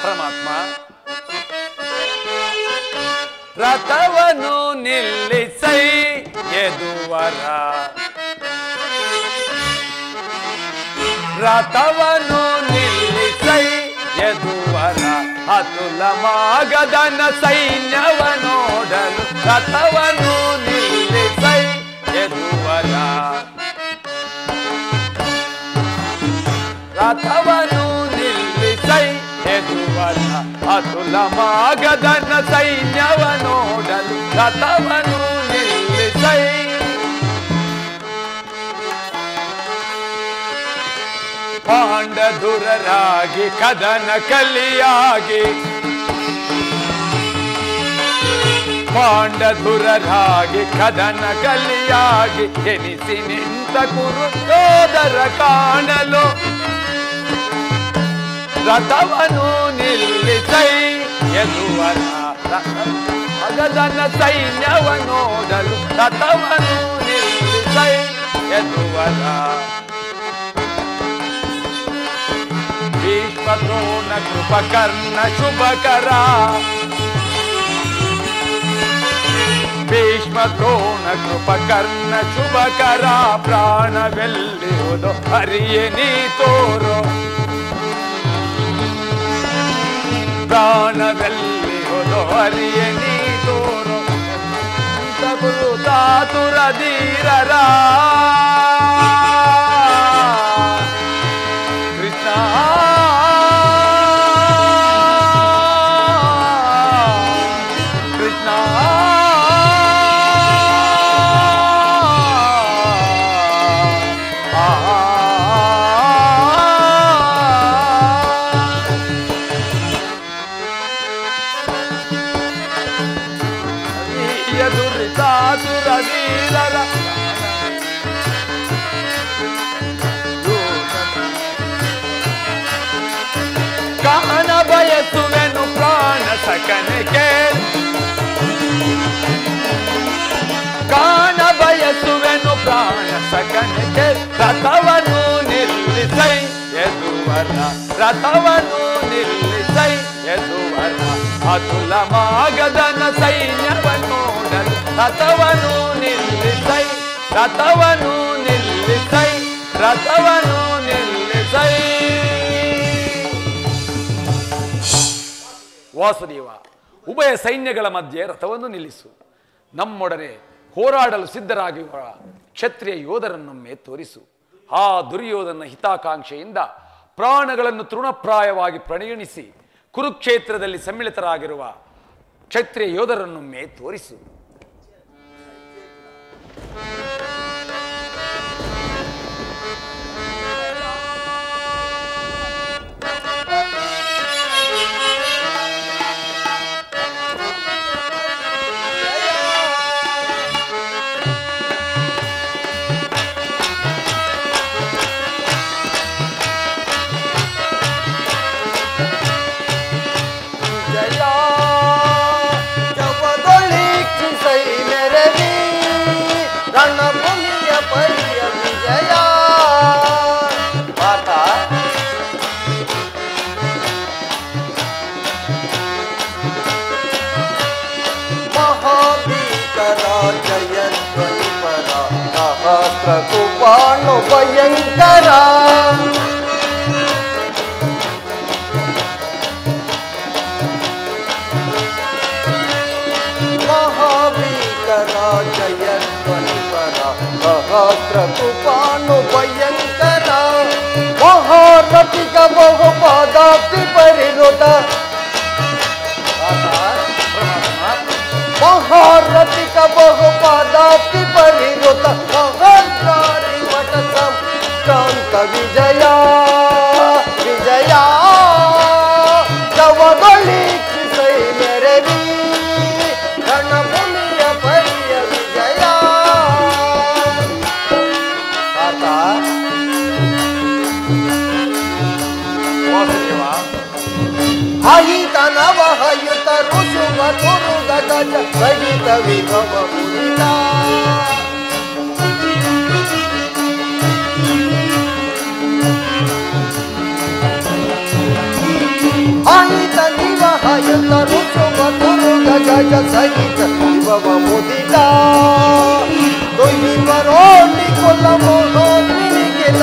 ಪರಮಾತ್ಮ ರಥವನ್ನು ನಿಲ್ಲಿಸೈ ಯದುವರ ರಥವನ್ನು ನಿಲ್ಲಿಸೈ ಯದುವರ ಅತುಲ ಮಾಗದನ ಸೈನ್ಯವ ನೋಡಲು ರಥವನ್ನು ನಿಲ್ಲಿಸೈ ಯದುವರ ರಥವನ್ನು ನಿಲ್ಲಿಸೈ ಯದುವರ ಅತುಲ ಮಾಗದನ ಸೈನ್ಯವ ನೋಡಲು ರಥವನ್ನು ನಿಲ್ಲಿಸೈ ಪಾಂಡಧುರರಾಗಿ ಕದನ ಕಲಿಯಾಗಿ ಪಾಂಡಧುರರಾಗಿ ಕದನ ಕಲಿಯಾಗಿ ಎನಿಸಿ ನಿಂತ ಕುರುಯೋಧರ ಕಾಣಲು ರಥವನ್ನು ನಿಲ್ಲಿಸೈ ಯದುವರ ಮಗದನ ಸೈನ್ಯವ ನೋಡಲು ರಥವನ್ನು ನಿಲ್ಲಿಸೈ ಯದುವರ ಭೀಷ್ಮ ದ್ರೋಣ ಕೃಪಕರ್ಣ ಶುಭಕರ ಭೀಷ್ಮ ದ್ರೋಣ ಕೃಪಕರ್ಣ ಶುಭಕರ ಪ್ರಾಣವೆಲ್ಲಿರುವುದು ಹರಿಯೇ ನೀ ತೋರೋ ಪ್ರಾಣವೆಲ್ಲಿರುವುದು ಹರಿಯೇ ನೀ ತೋರೋ ಗುರುತಾತುರ ಧೀರರ ಕಾಣ ಬಯಸುವೆನು ಪ್ರಾಣ ಸಕನಿಗೆ ಕಾಣ ಬಯಸುವೆನು ಪ್ರಾಣ ಸಕನಿಗೆ ರಥವನ್ನು ನಿಲ್ಲಿಸೈ ಯದುವರ ರಥವನ್ನು ನಿಲ್ಲಿಸೈ ಯದುವರ ಅತುಲ ಮಾಗದನ ಸೈನ್ಯವನ್ನು ನೋಡಲು ರಥವನ್ನು ನಿಲ್ಲಿಸೈ ರಥವನ್ನು ನಿಲ್ಲಿಸೈ ರಥವನ್ನು ನಿಲ್ಲಿಸೈ ವಾಸುದೇವ ಉಭಯ ಸೈನ್ಯಗಳ ಮಧ್ಯೆ ರಥವನ್ನು ನಿಲ್ಲಿಸು ನಮ್ಮೊಡನೆ ಹೋರಾಡಲು ಸಿದ್ಧರಾಗಿರುವ ಕ್ಷತ್ರಿಯ ಯೋಧರನ್ನೊಮ್ಮೆ ತೋರಿಸು ಆ ದುರ್ಯೋಧನ ಹಿತಾಕಾಂಕ್ಷೆಯಿಂದ ಪ್ರಾಣಗಳನ್ನು ತೃಣಪ್ರಾಯವಾಗಿ ಪರಿಗಣಿಸಿ ಕುರುಕ್ಷೇತ್ರದಲ್ಲಿ ಸಮ್ಮಿಳಿತರಾಗಿರುವ ಕ್ಷತ್ರಿಯ ಯೋಧರನ್ನೊಮ್ಮೆ ತೋರಿಸು ಕುಪಾಣು ಭಯಂಕರ ಮಹಾಭೀಕರ ಜಯಧ್ವನಿಪರ ಸಹಸ್ರ ಕುಪಾಣು ಭಯಂಕರ ಮಹಾರಥಿಕ ಬಹುಪಾದಾಪ್ತಿ ಪರಿರುತ ಮಹಾರಥಿಕ ಬಹುಪಾದಾಪ್ತಿ ಪರಿರುತ ಮಹಾಚಾರಿ ಮಠ ಸಂಕ್ರಾಂತ ವಿಜಯ ವಿಜಯ ತವಗಳಿ ಕ್ಷಿಸೈ ಮೆರವಿ ರಣಭೂಮಿಯ ಪರಿಯ ವಿಜಯ ಆತ ಅಹಿತನವ ಹಯುತ ಋಷುವ ತುರುಗ ಗಜ ಸಹಿತ ವಿಭವ ಮುರಿತ ಅಹಿತ ಗಜ ಸಹಿತ ಶಿವವ ಮುದಿತ ದೊಯ್ಯಿ ಬರೋಟಿ ಕೊಲ್ಲ ಮೋಹನಿಗೆಲ್ಲ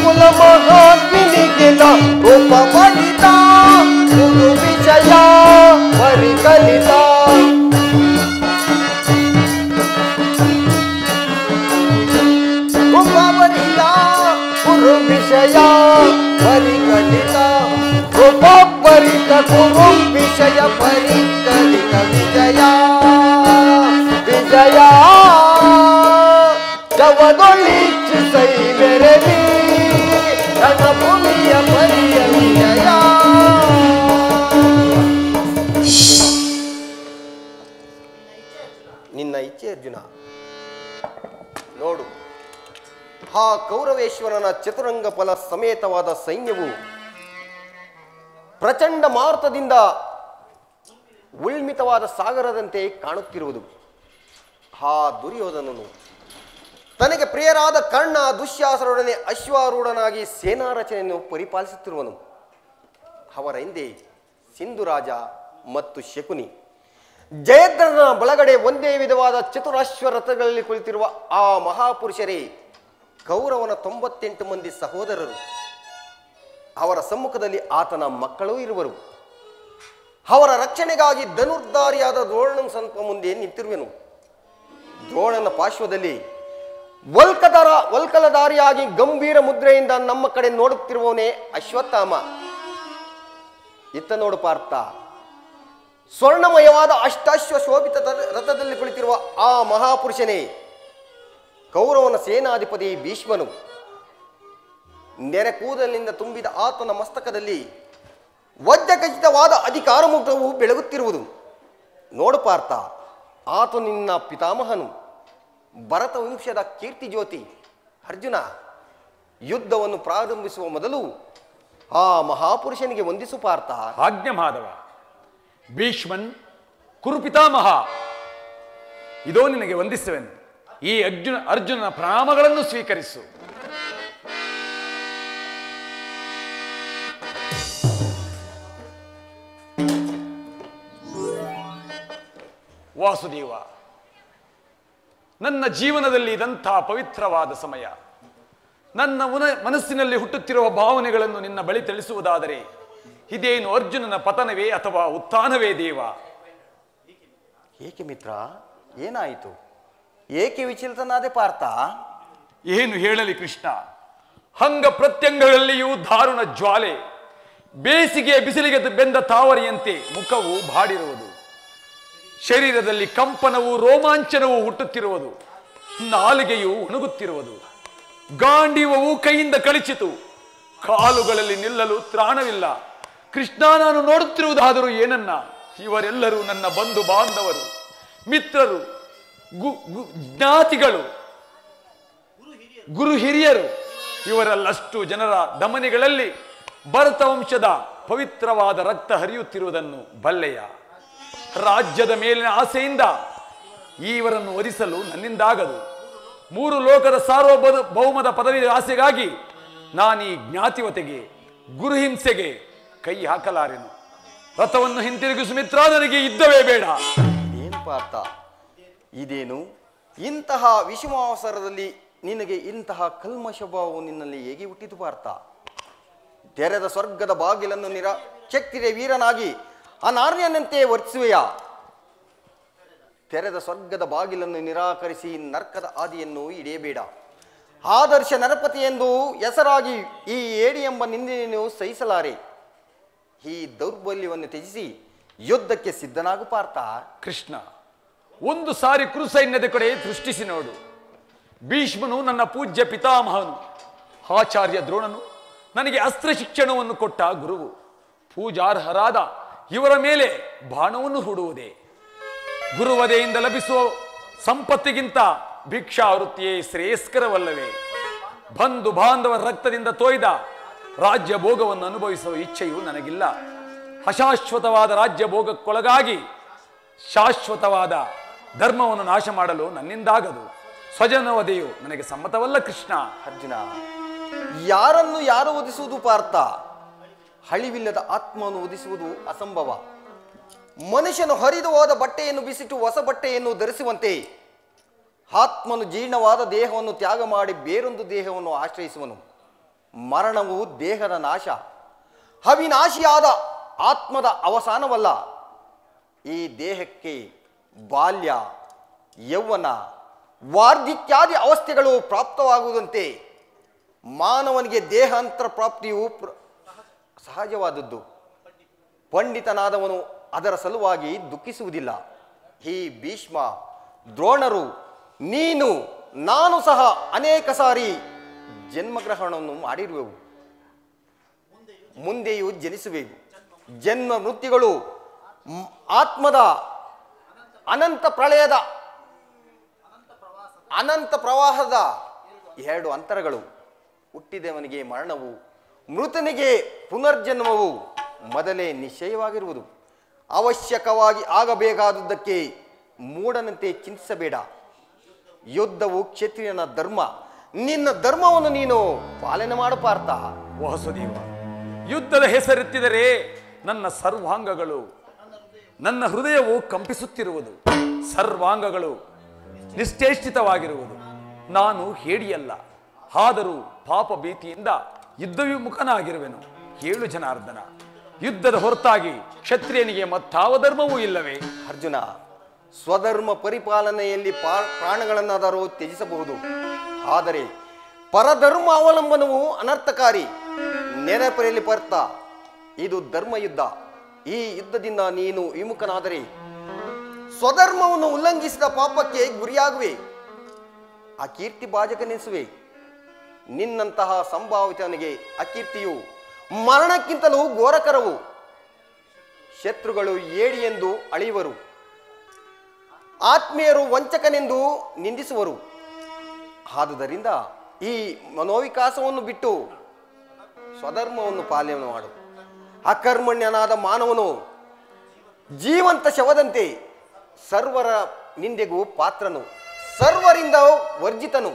ಕುಲ ಮಹಾತ್ಮಿನಿಗೆಲ್ಲ ರೂಪ ಪಡಿತ ಗುರು ವಿಜಯ ಪರಿಕಲಿತ ರೂಪವರಿತ ಗುರು ವಿಷಯ ಪರಿಕಲಿತ ರೂಪವರಿತ ಗುರು ವಿಷಯ ಪರಿಕಲಿತ ವಿಜಯ ವಿಜಯ ಜವದೊಳಿಚ್ಚು ಸೈ ಮೆರವಿ ರಣಭೂಮಿಯ ಪರಿಯ ವಿಜಯ. ನಿನ್ನ ಇಚ್ಛೆ ಅರ್ಜುನ. ನೋಡು, ಆ ಕೌರವೇಶ್ವರನ ಚತುರಂಗ ಫಲ ಸಮೇತವಾದ ಸೈನ್ಯವು ಪ್ರಚಂಡ ಮಾರುತದಿಂದ ಉಳ್ಮಿತವಾದ ಸಾಗರದಂತೆ ಕಾಣುತ್ತಿರುವುದು. ಆ ದುರ್ಯೋಧನನು ತನಗೆ ಪ್ರಿಯರಾದ ಕರ್ಣ ದುಶ್ಯಾಸರೊಡನೆ ಅಶ್ವಾರೂಢನಾಗಿ ಸೇನಾ ರಚನೆಯನ್ನು ಪರಿಪಾಲಿಸುತ್ತಿರುವನು. ಅವರ ಹಿಂದೆ ಸಿಂಧುರಾಜ ಮತ್ತು ಶಕುನಿ, ಜಯದ್ರಥನ ಬಳಗಡೆ ಒಂದೇ ವಿಧವಾದ ಚತುರಾಶ್ವ ರಥಗಳಲ್ಲಿ ಕುಳಿತಿರುವ ಆ ಮಹಾಪುರುಷರೇ ಕೌರವನ 98 ಮಂದಿ ಸಹೋದರರು. ಅವರ ಸಮ್ಮುಖದಲ್ಲಿ ಆತನ ಮಕ್ಕಳೂ ಇರುವರು. ಅವರ ರಕ್ಷಣೆಗಾಗಿ ಧನುರ್ಧಾರಿಯಾದ ದ್ರೋಣನ ಸ್ವಲ್ಪ ಮುಂದೆ ನಿಂತಿರುವೆನು. ದ್ರೋಣನ ಪಾರ್ಶ್ವದಲ್ಲಿ ವಲ್ಕಲಧಾರಿಯಾಗಿ ಗಂಭೀರ ಮುದ್ರೆಯಿಂದ ನಮ್ಮ ಕಡೆ ನೋಡುತ್ತಿರುವವನೇ ಅಶ್ವತ್ಥಾಮ. ಇತ್ತ ನೋಡು ಪಾರ್ಥ, ಸ್ವರ್ಣಮಯವಾದ ಅಷ್ಟಾಶ್ವ ಶೋಭಿತ ರಥದಲ್ಲಿ ಕುಳಿತಿರುವ ಆ ಮಹಾಪುರುಷನೇ ಕೌರವನ ಸೇನಾಧಿಪತಿ ಭೀಷ್ಮನು. ನೆರೆ ಕೂದಲಿನಿಂದ ತುಂಬಿದ ಆತನ ಮಸ್ತಕದಲ್ಲಿ ವಜ್ರಖಚಿತವಾದ ಅಧಿಕಾರ ಮುದ್ರವು ಬೆಳಗುತ್ತಿರುವುದು. ನೋಡು ಪಾರ್ಥ, ಆತ ನಿನ್ನ ಪಿತಾಮಹನು, ಭರತ ವಂಶದ ಕೀರ್ತಿ ಜ್ಯೋತಿ. ಅರ್ಜುನ, ಯುದ್ಧವನ್ನು ಪ್ರಾರಂಭಿಸುವ ಮೊದಲು ಆ ಮಹಾಪುರುಷನಿಗೆ ವಂದಿಸು ಪಾರ್ಥ. ಆಜ್ಞೆ ಮಾಧವ. ಭೀಷ್ಮನ್, ಕುರುಪಿತಾಮಹ, ಇದೋ ನಿನಗೆ ವಂದಿಸುವೆನು. ಈ ಅರ್ಜುನನ ಪ್ರಣಾಮಗಳನ್ನು ಸ್ವೀಕರಿಸು. ವಾಸುದೇವ, ನನ್ನ ಜೀವನದಲ್ಲಿ ಇದಂಥ ಪವಿತ್ರವಾದ ಸಮಯ. ನನ್ನ ಮನಸ್ಸಿನಲ್ಲಿ ಹುಟ್ಟುತ್ತಿರುವ ಭಾವನೆಗಳನ್ನು ನಿನ್ನ ಬಳಿ ತಿಳಿಸುವುದಾದರೆ ಇದೇನು ಅರ್ಜುನನ ಪತನವೇ ಅಥವಾ ಉತ್ಥಾನವೇ ದೇವ? ಏಕೆ ಮಿತ್ರ, ಏನಾಯಿತು? ಏಕೆ ವಿಚಲಿತನಾದೆ ಪಾರ್ಥ? ಏನು ಹೇಳಲಿ ಕೃಷ್ಣ, ಅಂಗ ಪ್ರತ್ಯಂಗಗಳಲ್ಲಿಯೂ ದಾರುಣ ಜ್ವಾಲೆ, ಬೇಸಿಗೆಯ ಬಿಸಿಲಿಗೆ ಬೆಂದ ತಾವರೆಯಂತೆ ಮುಖವು ಬಾಡಿರುವುದು, ಶರೀರದಲ್ಲಿ ಕಂಪನವೂ ರೋಮಾಂಚನವೂ ಹುಟ್ಟುತ್ತಿರುವುದು, ನಾಲಿಗೆಯು ಒಣಗುತ್ತಿರುವುದು, ಗಾಂಡೀವವು ಕೈಯಿಂದ ಕಳಚಿತು, ಕಾಲುಗಳಲ್ಲಿ ನಿಲ್ಲಲು ತ್ರಾಣವಿಲ್ಲ. ಕೃಷ್ಣ, ನಾನು ನೋಡುತ್ತಿರುವುದಾದರೂ ಏನನ್ನ? ಇವರೆಲ್ಲರೂ ನನ್ನ ಬಂಧು ಬಾಂಧವರು, ಮಿತ್ರರು, ಜ್ಞಾತಿಗಳು, ಗುರು ಹಿರಿಯರು. ಇವರಲ್ಲಷ್ಟು ಜನರ ಧಮನಿಗಳಲ್ಲಿ ಭರತ ವಂಶದ ಪವಿತ್ರವಾದ ರಕ್ತ ಹರಿಯುತ್ತಿರುವುದನ್ನು ಬಲ್ಲೆಯ? ರಾಜ್ಯದ ಮೇಲಿನ ಆಸೆಯಿಂದ ಇವರನ್ನು ವಧಿಸಲು ನನ್ನಿಂದಾಗದು. 3 ಲೋಕದ ಸಾರ್ವಭೌಮದ ಪದವಿ ಆಸೆಗಾಗಿ ನಾನೀ ಜ್ಞಾತಿವತೆಗೆ, ಗುರುಹಿಂಸೆಗೆ ಕೈ ಹಾಕಲಾರೆನು. ರಥವನ್ನು ಹಿಂತಿರುಗಿಸು ಮಿತ್ರ, ನನಗೆ ಯುದ್ಧವೇ ಬೇಡ. ಏನು ಪಾರ್ಥ, ಇದೇನು ಇಂತಹ ವಿಷಮಾವಸರದಲ್ಲಿ ನಿನಗೆ ಇಂತಹ ಕಲ್ಮಶಭಾವವು ನಿನ್ನಲ್ಲಿ ಹೇಗೆ ಹುಟ್ಟಿತು ಪಾರ್ಥ? ತೆರೆದ ಸ್ವರ್ಗದ ಬಾಗಿಲನ್ನು ಕ್ಷತ್ರಿಯ ವೀರನಾಗಿ ಅನಾರ್ಯನಂತೆ ವರ್ತಿಸುವೆಯಾ? ತೆರೆದ ಸ್ವರ್ಗದ ಬಾಗಿಲನ್ನು ನಿರಾಕರಿಸಿ ನರ್ಕದ ಹಾದಿಯನ್ನು ಹಿಡಿಯಬೇಡ. ಆದರ್ಶ ನರಪತಿ ಎಂದು ಹೆಸರಾಗಿ ಈ ಏಡಿ ಎಂಬ ನಿಂದೆಯನ್ನು ಸಹಿಸಲಾರೆ. ಈ ದೌರ್ಬಲ್ಯವನ್ನು ತ್ಯಜಿಸಿ ಯುದ್ಧಕ್ಕೆ ಸಿದ್ಧನಾಗು ಪಾರ್ಥ. ಕೃಷ್ಣ, ಒಂದು ಸಾರಿ ಕುರುಸೈನ್ಯದ ಕಡೆ ದೃಷ್ಟಿಸಿ ನೋಡು. ಭೀಷ್ಮನು ನನ್ನ ಪೂಜ್ಯ ಪಿತಾಮಹನು, ಆಚಾರ್ಯ ದ್ರೋಣನು ನನಗೆ ಅಸ್ತ್ರ ಶಿಕ್ಷಣವನ್ನು ಕೊಟ್ಟ ಗುರುವು. ಪೂಜಾರ್ಹರಾದ ಇವರ ಮೇಲೆ ಬಾಣವನ್ನು ಹೂಡುವುದೇ? ಗುರುವದೆಯಿಂದ ಲಭಿಸುವ ಸಂಪತ್ತಿಗಿಂತ ಭಿಕ್ಷಾವೃತ್ತಿಯೇ ಶ್ರೇಯಸ್ಕರವಲ್ಲವೇ? ಬಂಧು ಬಾಂಧವರ ರಕ್ತದಿಂದ ತೋಯ್ದ ರಾಜ್ಯ ಭೋಗವನ್ನು ಅನುಭವಿಸುವ ಇಚ್ಛೆಯು ನನಗಿಲ್ಲ. ಅಶಾಶ್ವತವಾದ ರಾಜ್ಯ ಭೋಗಕ್ಕೊಳಗಾಗಿ ಶಾಶ್ವತವಾದ ಧರ್ಮವನ್ನು ನಾಶ ಮಾಡಲು ನನ್ನಿಂದಾಗದು. ಸ್ವಜನವಧೆಯು ನನಗೆ ಸಮ್ಮತವಲ್ಲ ಕೃಷ್ಣ. ಅರ್ಜುನ, ಯಾರನ್ನು ಯಾರು ವಧಿಸುವುದು ಪಾರ್ಥ? ಅಳಿವಿಲ್ಲದ ಆತ್ಮವನ್ನು ಉದಿಸುವುದು ಅಸಂಭವ. ಮನುಷ್ಯನು ಹರಿದು ಹೋದ ಬಟ್ಟೆಯನ್ನು ಬಿಸಿಟ್ಟು ಹೊಸ ಬಟ್ಟೆಯನ್ನು ಧರಿಸುವಂತೆ ಆತ್ಮನು ಜೀರ್ಣವಾದ ದೇಹವನ್ನು ತ್ಯಾಗ ಮಾಡಿ ಬೇರೊಂದು ದೇಹವನ್ನು ಆಶ್ರಯಿಸುವನು. ಮರಣವು ದೇಹದ ನಾಶ, ಅವಿನಾಶಿಯಾದ ಆತ್ಮದ ಅವಸಾನವಲ್ಲ. ಈ ದೇಹಕ್ಕೆ ಬಾಲ್ಯ, ಯೌವನ, ವಾರ್ಧಿಕ್ಯಾದಿ ಅವಸ್ಥೆಗಳು ಪ್ರಾಪ್ತವಾಗುವುದಂತೆ ಮಾನವನಿಗೆ ದೇಹಾಂತರ ಪ್ರಾಪ್ತಿಯು ಸಹಜವಾದದ್ದು. ಪಂಡಿತನಾದವನು ಅದರ ಸಲುವಾಗಿ ದುಃಖಿಸುವುದಿಲ್ಲ. ಈ ಭೀಷ್ಮ, ದ್ರೋಣರು, ನೀನು, ನಾನು ಸಹ ಅನೇಕ ಸಾರಿ ಜನ್ಮಗ್ರಹಣವನ್ನು ಮಾಡಿರುವೆವು, ಮುಂದೆಯೂ ಜನಿಸುವೆವು. ಜನ್ಮ ಮೃತ್ಯುಗಳು ಆತ್ಮದ ಅನಂತ ಪ್ರಳಯದ ಅನಂತ ಪ್ರವಾಹದ ಎರಡು ಅಂತರಗಳು. ಹುಟ್ಟಿದವನಿಗೆ ಮರಣವು, ಮೃತನಿಗೆ ಪುನರ್ಜನ್ಮವು ಮೊದಲೇ ನಿಶ್ಚಯವಾಗಿರುವುದು. ಅವಶ್ಯಕವಾಗಿ ಆಗಬೇಕಾದುದಕ್ಕೆ ಮೂಢನಂತೆ ಚಿಂತಿಸಬೇಡ. ಯುದ್ಧವು ಕ್ಷತ್ರಿಯನ ಧರ್ಮ. ನಿನ್ನ ಧರ್ಮವನ್ನು ನೀನು ಪಾಲನೆ ಮಾಡು ಪಾರ್ಥ. ವಾಸುದೇವ, ಯುದ್ಧದ ಹೆಸರೆತ್ತಿದರೆ ನನ್ನ ಸರ್ವಾಂಗಗಳು, ನನ್ನ ಹೃದಯವು ಕಂಪಿಸುತ್ತಿರುವುದು, ಸರ್ವಾಂಗಗಳು ನಿಶ್ಚೇಷ್ಟಿತವಾಗಿರುವುದು. ನಾನು ಹೇಡಿಯಲ್ಲ, ಆದರೂ ಪಾಪ ಭೀತಿಯಿಂದ ಯುದ್ಧ ವಿಮುಖನಾಗಿರುವೆನು. ಹೇಳು ಜನಾರ್ದನ, ಯುದ್ಧದ ಹೊರತಾಗಿ ಕ್ಷತ್ರಿಯನಿಗೆ ಮತ್ತಾವ ಧರ್ಮವೂ ಇಲ್ಲವೇ? ಅರ್ಜುನ, ಸ್ವಧರ್ಮ ಪರಿಪಾಲನೆಯಲ್ಲಿ ಪ್ರಾಣಗಳನ್ನಾದರೂ ತ್ಯಜಿಸಬಹುದು, ಆದರೆ ಪರಧರ್ಮ ಅವಲಂಬನವು ಅನರ್ಥಕಾರಿ. ನೆನಪರೆಯಲ್ಲಿ ಪಾರ್ಥ, ಇದು ಧರ್ಮಯುದ್ಧ. ಈ ಯುದ್ಧದಿಂದ ನೀನು ವಿಮುಖನಾದರೆ ಸ್ವಧರ್ಮವನ್ನು ಉಲ್ಲಂಘಿಸಿದ ಪಾಪಕ್ಕೆ ಗುರಿಯಾಗುವೆ, ಅಕೀರ್ತಿ ಭಾಜಕನೆನಿಸುವೆ. ನಿನ್ನಂತಹ ಸಂಭಾವಿತನಿಗೆ ಅಕೀರ್ತಿಯು ಮರಣಕ್ಕಿಂತಲೂ ಘೋರಕರವು. ಶತ್ರುಗಳು ಏಡಿ ಎಂದು ಅಳೆಯುವರು, ಆತ್ಮೀಯರು ವಂಚಕನೆಂದು ನಿಂದಿಸುವರು. ಆದುದರಿಂದ ಈ ಮನೋವಿಕಾಸವನ್ನು ಬಿಟ್ಟು ಸ್ವಧರ್ಮವನ್ನು ಪಾಲನೆ ಮಾಡು. ಅಕರ್ಮಣ್ಯನಾದ ಮಾನವನು ಜೀವಂತ ಶವದಂತೆ ಸರ್ವರ ನಿಂದೆಗೂ ಪಾತ್ರನು, ಸರ್ವರಿಂದ ವರ್ಜಿತನು.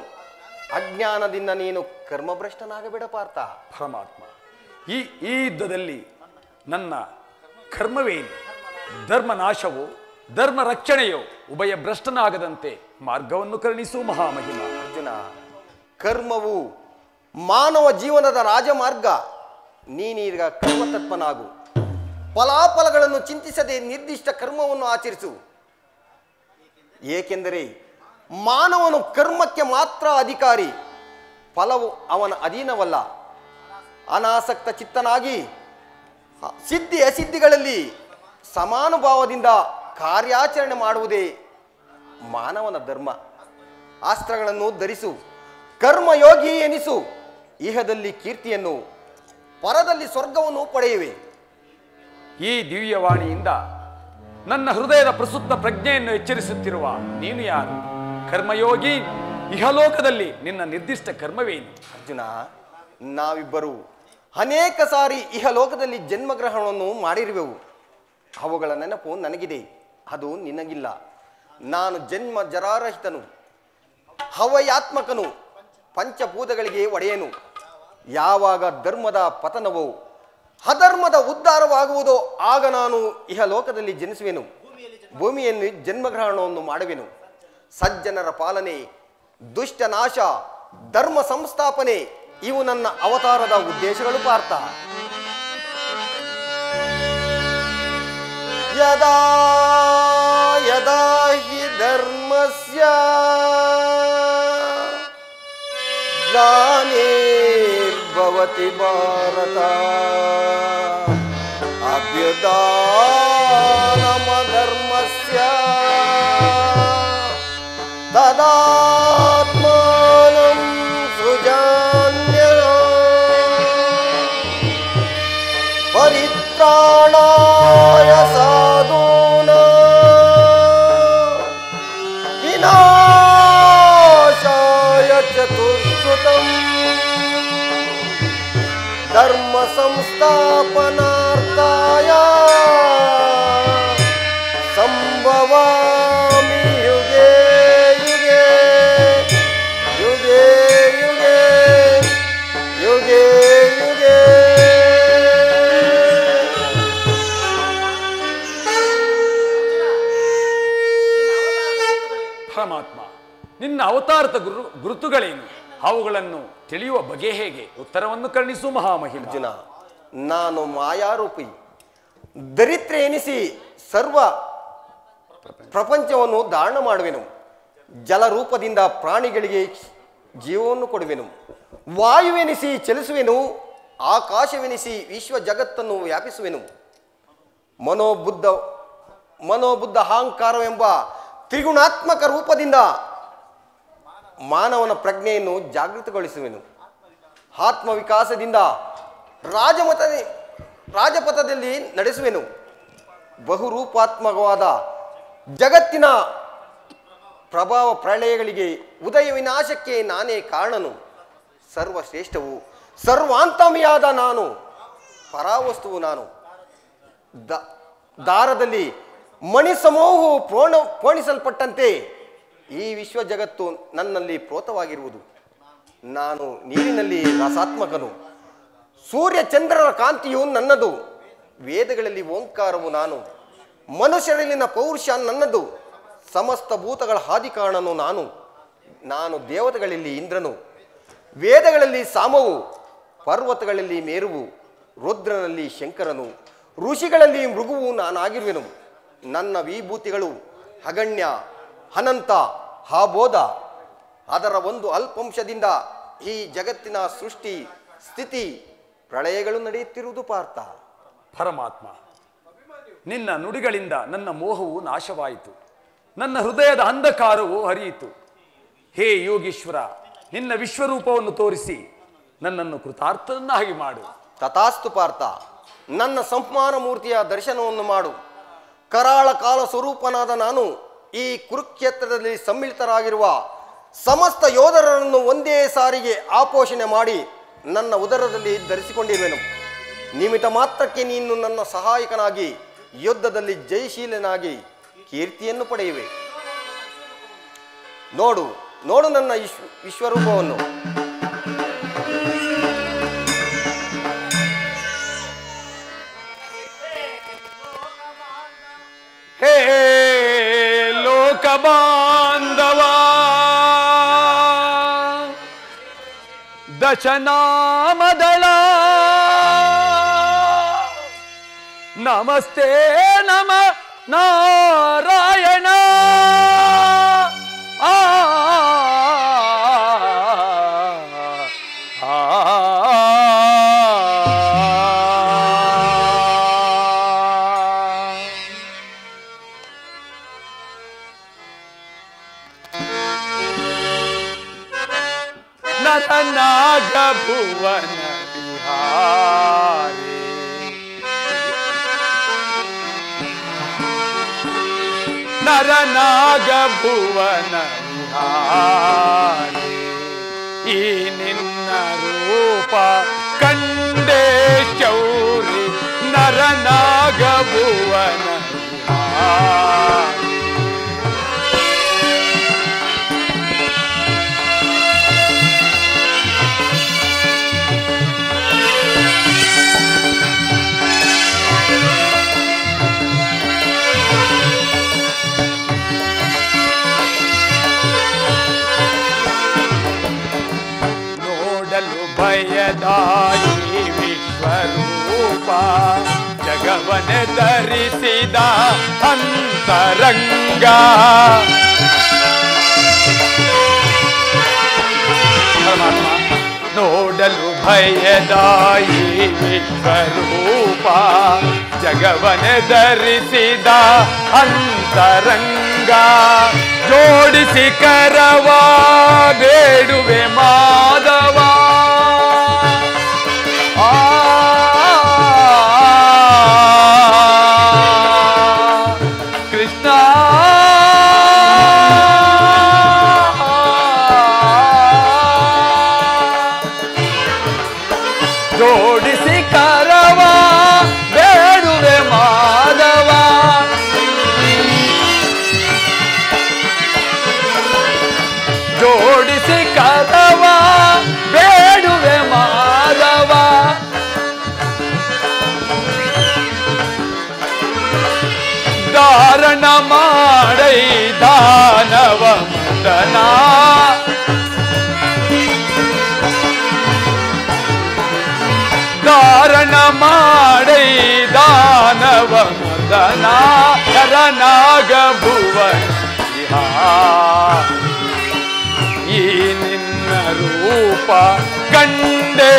ಅಜ್ಞಾನದಿಂದ ನೀನು ಕರ್ಮಭ್ರಷ್ಟನಾಗಬೇಡ ಪಾರ್ಥ. ಪರಮಾತ್ಮ, ಈ ಯುದ್ಧದಲ್ಲಿ ನನ್ನ ಕರ್ಮವೇನು? ಧರ್ಮ ನಾಶವೋ ಧರ್ಮ ರಕ್ಷಣೆಯೋ ಉಭಯ ಭ್ರಷ್ಟನಾಗದಂತೆ ಮಾರ್ಗವನ್ನು ಕರುಣಿಸು ಮಹಾಮಹಿಮ. ಅರ್ಜುನ, ಕರ್ಮವು ಮಾನವ ಜೀವನದ ರಾಜಮಾರ್ಗ. ನೀನೀಗ ಕರ್ಮತತ್ಪನಾಗು. ಫಲಾಫಲಗಳನ್ನು ಚಿಂತಿಸದೆ ನಿರ್ದಿಷ್ಟ ಕರ್ಮವನ್ನು ಆಚರಿಸು. ಏಕೆಂದರೆ ಮಾನವನು ಕರ್ಮಕ್ಕೆ ಮಾತ್ರ ಅಧಿಕಾರಿ, ಫಲವು ಅವನ ಅಧೀನವಲ್ಲ. ಅನಾಸಕ್ತ ಚಿತ್ತನಾಗಿ ಸಿದ್ಧಿ ಅಸಿದ್ಧಿಗಳಲ್ಲಿ ಸಮಾನುಭಾವದಿಂದ ಕಾರ್ಯಾಚರಣೆ ಮಾಡುವುದೇ ಮಾನವನ ಧರ್ಮ. ಅಸ್ತ್ರಗಳನ್ನು ಧರಿಸು, ಕರ್ಮಯೋಗಿ ಎನಿಸು. ಇಹದಲ್ಲಿ ಕೀರ್ತಿಯನ್ನು, ಪರದಲ್ಲಿ ಸ್ವರ್ಗವನ್ನು ಪಡೆಯುವೆ. ಈ ದಿವ್ಯವಾಣಿಯಿಂದ ನನ್ನ ಹೃದಯದ ಪ್ರಸುಪ್ತ ಪ್ರಜ್ಞೆಯನ್ನು ಎಚ್ಚರಿಸುತ್ತಿರುವ ನೀನು ಯಾರು? ಕರ್ಮಯೋಗಿ, ಇಹಲೋಕದಲ್ಲಿ ನಿನ್ನ ನಿರ್ದಿಷ್ಟ ಕರ್ಮವೇನು? ಅರ್ಜುನ, ನಾವಿಬ್ಬರು ಅನೇಕ ಸಾರಿ ಇಹಲೋಕದಲ್ಲಿ ಜನ್ಮಗ್ರಹಣವನ್ನು ಮಾಡಿರುವೆವು. ಅವುಗಳ ನೆನಪು ನನಗಿದೆ, ಅದು ನಿನಗಿಲ್ಲ. ನಾನು ಜನ್ಮ ಜರಾರಹಿತನು, ಹವಯಾತ್ಮಕನು, ಪಂಚಭೂತಗಳಿಗೆ ಒಡೆಯನು. ಯಾವಾಗ ಧರ್ಮದ ಪತನವೋ ಅಧರ್ಮದ ಉದ್ಧಾರವಾಗುವುದೋ ಆಗ ನಾನು ಇಹಲೋಕದಲ್ಲಿ ಜನಿಸುವೆನು, ಭೂಮಿಯಲ್ಲಿ ಜನ್ಮಗ್ರಹಣವನ್ನು ಮಾಡುವೆನು. ಸಜ್ಜನರ ಪಾಲನೆ, ದುಷ್ಟ ನಾಶ, ಧರ್ಮ ಸಂಸ್ಥಾಪನೆ ಇವು ನನ್ನ ಅವತಾರದ ಉದ್ದೇಶಗಳು ಪಾರ್ಥ. ಯದಾ ಯದಾ ಹಿ ಧರ್ಮಸ್ಯ ಗ್ಲಾನಿರ್ಭವತಿ ಭಾರತ ಅಭ್ಯುದಾನಮಧರ್ಮಸ್ಯ ತದಾತ್ಮಾನಂ ಸೃಜಾನ್ಯಃ ಪರಿತ್ರಾಣಾಯ ಸಾಧೂನಾಂ ವಿನಾಶಾಯ ಚತುಷ್ಕೃತಂ ಧರ್ಮ ಸಂಸ್ಥಾಪನಾರ್ಥಾಯ ಸಂಭವಾಮಿ ಯುಗೇ ಯುಗೇ ಯುಗೇ ಯುಗೇ ಯುಗೇ ಯುಗೇ. ಅವತಾರದ ಗುರುತುಗಳೇನು? ಅವುಗಳನ್ನು ತಿಳಿಯುವ ಬಗೆ ಹೇಗೆ? ಉತ್ತರವನ್ನು ಕರುಣಿಸು ಮಹಾಮಹಿಮ. ಅರ್ಜುನ, ನಾನು ಮಾಯಾರೂಪಿ ದರಿದ್ರ ಎನಿಸಿ ಸರ್ವ ಪ್ರಪಂಚವನ್ನು ಧಾರಣ ಮಾಡುವೆನು. ಜಲರೂಪದಿಂದ ಪ್ರಾಣಿಗಳಿಗೆ ಜೀವವನ್ನು ಕೊಡುವೆನು. ವಾಯುವೆನಿಸಿ ಚಲಿಸುವೆನು. ಆಕಾಶವೆನಿಸಿ ವಿಶ್ವ ಜಗತ್ತನ್ನು ವ್ಯಾಪಿಸುವೆನು. ಮನೋಬುದ್ಧ ಅಹಂಕಾರವೆಂಬ ತ್ರಿಗುಣಾತ್ಮಕ ರೂಪದಿಂದ ಮಾನವನ ಪ್ರಜ್ಞೆಯನ್ನು ಜಾಗೃತಗೊಳಿಸುವೆನು. ಆತ್ಮವಿಕಾಸದಿಂದ ರಾಜಪಥದಲ್ಲಿ ನಡೆಸುವೆನು. ಬಹುರೂಪಾತ್ಮಕವಾದ ಜಗತ್ತಿನ ಪ್ರಭಾವ ಪ್ರಳಯಗಳಿಗೆ ಉದಯ ವಿನಾಶಕ್ಕೆ ನಾನೇ ಕಾರಣನು. ಸರ್ವಶ್ರೇಷ್ಠವು ಸರ್ವಾಂತಮಿಯಾದ ನಾನು, ಪರಾವಸ್ತುವು ನಾನು. ದಾರದಲ್ಲಿ ಮಣಿ ಸಮೂಹವು ಪೋಣಿಸಲ್ಪಟ್ಟಂತೆ ಈ ವಿಶ್ವ ಜಗತ್ತು ನನ್ನಲ್ಲಿ ಪ್ರೋತವಾಗಿರುವುದು. ನಾನು ನೀರಿನಲ್ಲಿ ರಸಾತ್ಮಕನು. ಸೂರ್ಯ ಚಂದ್ರರ ಕಾಂತಿಯು ನನ್ನದು. ವೇದಗಳಲ್ಲಿ ಓಂಕಾರವು ನಾನು. ಮನುಷ್ಯರಲ್ಲಿನ ಪೌರುಷ ನನ್ನದು. ಸಮಸ್ತ ಭೂತಗಳ ಆದಿಕಾರಣನು ನಾನು ದೇವತೆಗಳಲ್ಲಿ ಇಂದ್ರನು. ವೇದಗಳಲ್ಲಿ ಸಾಮವು, ಪರ್ವತಗಳಲ್ಲಿ ಮೇರುವು, ರುದ್ರನಲ್ಲಿ ಶಂಕರನು, ಋಷಿಗಳಲ್ಲಿ ಮೃಗುವು ನಾನಾಗಿರುವೆನು. ನನ್ನ ವಿಭೂತಿಗಳು ಅಗಣ್ಯ, ಅನಂತ, ಆಬೋಧ. ಅದರ ಒಂದು ಅಲ್ಪಂಶದಿಂದ ಈ ಜಗತ್ತಿನ ಸೃಷ್ಟಿ ಸ್ಥಿತಿ ಪ್ರಳಯಗಳು ನಡೆಯುತ್ತಿರುವುದು ಪಾರ್ಥ. ಪರಮಾತ್ಮ, ನಿನ್ನ ನುಡಿಗಳಿಂದ ನನ್ನ ಮೋಹವು ನಾಶವಾಯಿತು. ನನ್ನ ಹೃದಯದ ಅಂಧಕಾರವು ಹರಿಯಿತು. ಹೇ ಯೋಗೀಶ್ವರ, ನಿನ್ನ ವಿಶ್ವರೂಪವನ್ನು ತೋರಿಸಿ ನನ್ನನ್ನು ಕೃತಾರ್ಥನನ್ನಾಗಿ ಮಾಡು. ತಥಾಸ್ತು ಪಾರ್ಥ, ನನ್ನ ಸಂಹಾರ ಮೂರ್ತಿಯ ದರ್ಶನವನ್ನು ಮಾಡು. ಕರಾಳ ಕಾಲ ಸ್ವರೂಪನಾದ ನಾನು ಈ ಕುರುಕ್ಷೇತ್ರದಲ್ಲಿ ಸಮ್ಮಿಳಿತರಾಗಿರುವ ಸಮಸ್ತ ಯೋಧರನ್ನು ಒಂದೇ ಸಾರಿಗೆ ಆಪೋಷಣೆ ಮಾಡಿ ನನ್ನ ಉದರದಲ್ಲಿ ಧರಿಸಿಕೊಂಡಿರುವೆನು. ನಿಮಿತ್ತ ಮಾತ್ರಕ್ಕೆ ನೀನು ನನ್ನ ಸಹಾಯಕನಾಗಿ ಯುದ್ಧದಲ್ಲಿ ಜಯಶೀಲನಾಗಿ ಕೀರ್ತಿಯನ್ನು ಪಡೆಯುವೆ. ನೋಡು ನನ್ನ ವಿಶ್ವರೂಪವನ್ನು. ಹೇ ಲೋಕ ಬಾಂಧವ, ದಶನಾಮದಳ ನಮಸ್ತೆ ನಮ ನಾರಾಯಣ. ನರನಾಗ ಭುವನ ವಿಹಾರಿ, ನರನಾಗ ಭುವನ ವಿಹಾರಿ, ಈ ನಿನ್ನ ರೂಪ ಕಂಡೇ ಚೌರಿ. ನರನಾಗ ಭುವನ ವಿಹಾರಿ, ಭಯದಾಯಿ ವಿಶ್ವರೂಪ, ಜಗವನೆ ಧರಿಸಿದ ಅಂತರಂಗ. ಪರಮಾತ್ಮ, ನೋಡಲು ಭಯದಾಯಿ ವಿಶ್ವರೂಪ, ಜಗವನೆ ಧರಿಸಿದ ಅಂತರಂಗ. ಜೋಡಿಸಿ ಕರವ ಬೇಡುವೆ ಮಾಧವ. ಕೃಷ್ಣ ಜೋಡಿಸಿ ಕರವ ಬೇಡುವೆ ಮಾಧವ. ಜೋಡಿಸಿ ಕರವ ನರನಾಗ ಭುವನ ಈ ನಿನ್ನ ರೂಪ ಕಂಡೇ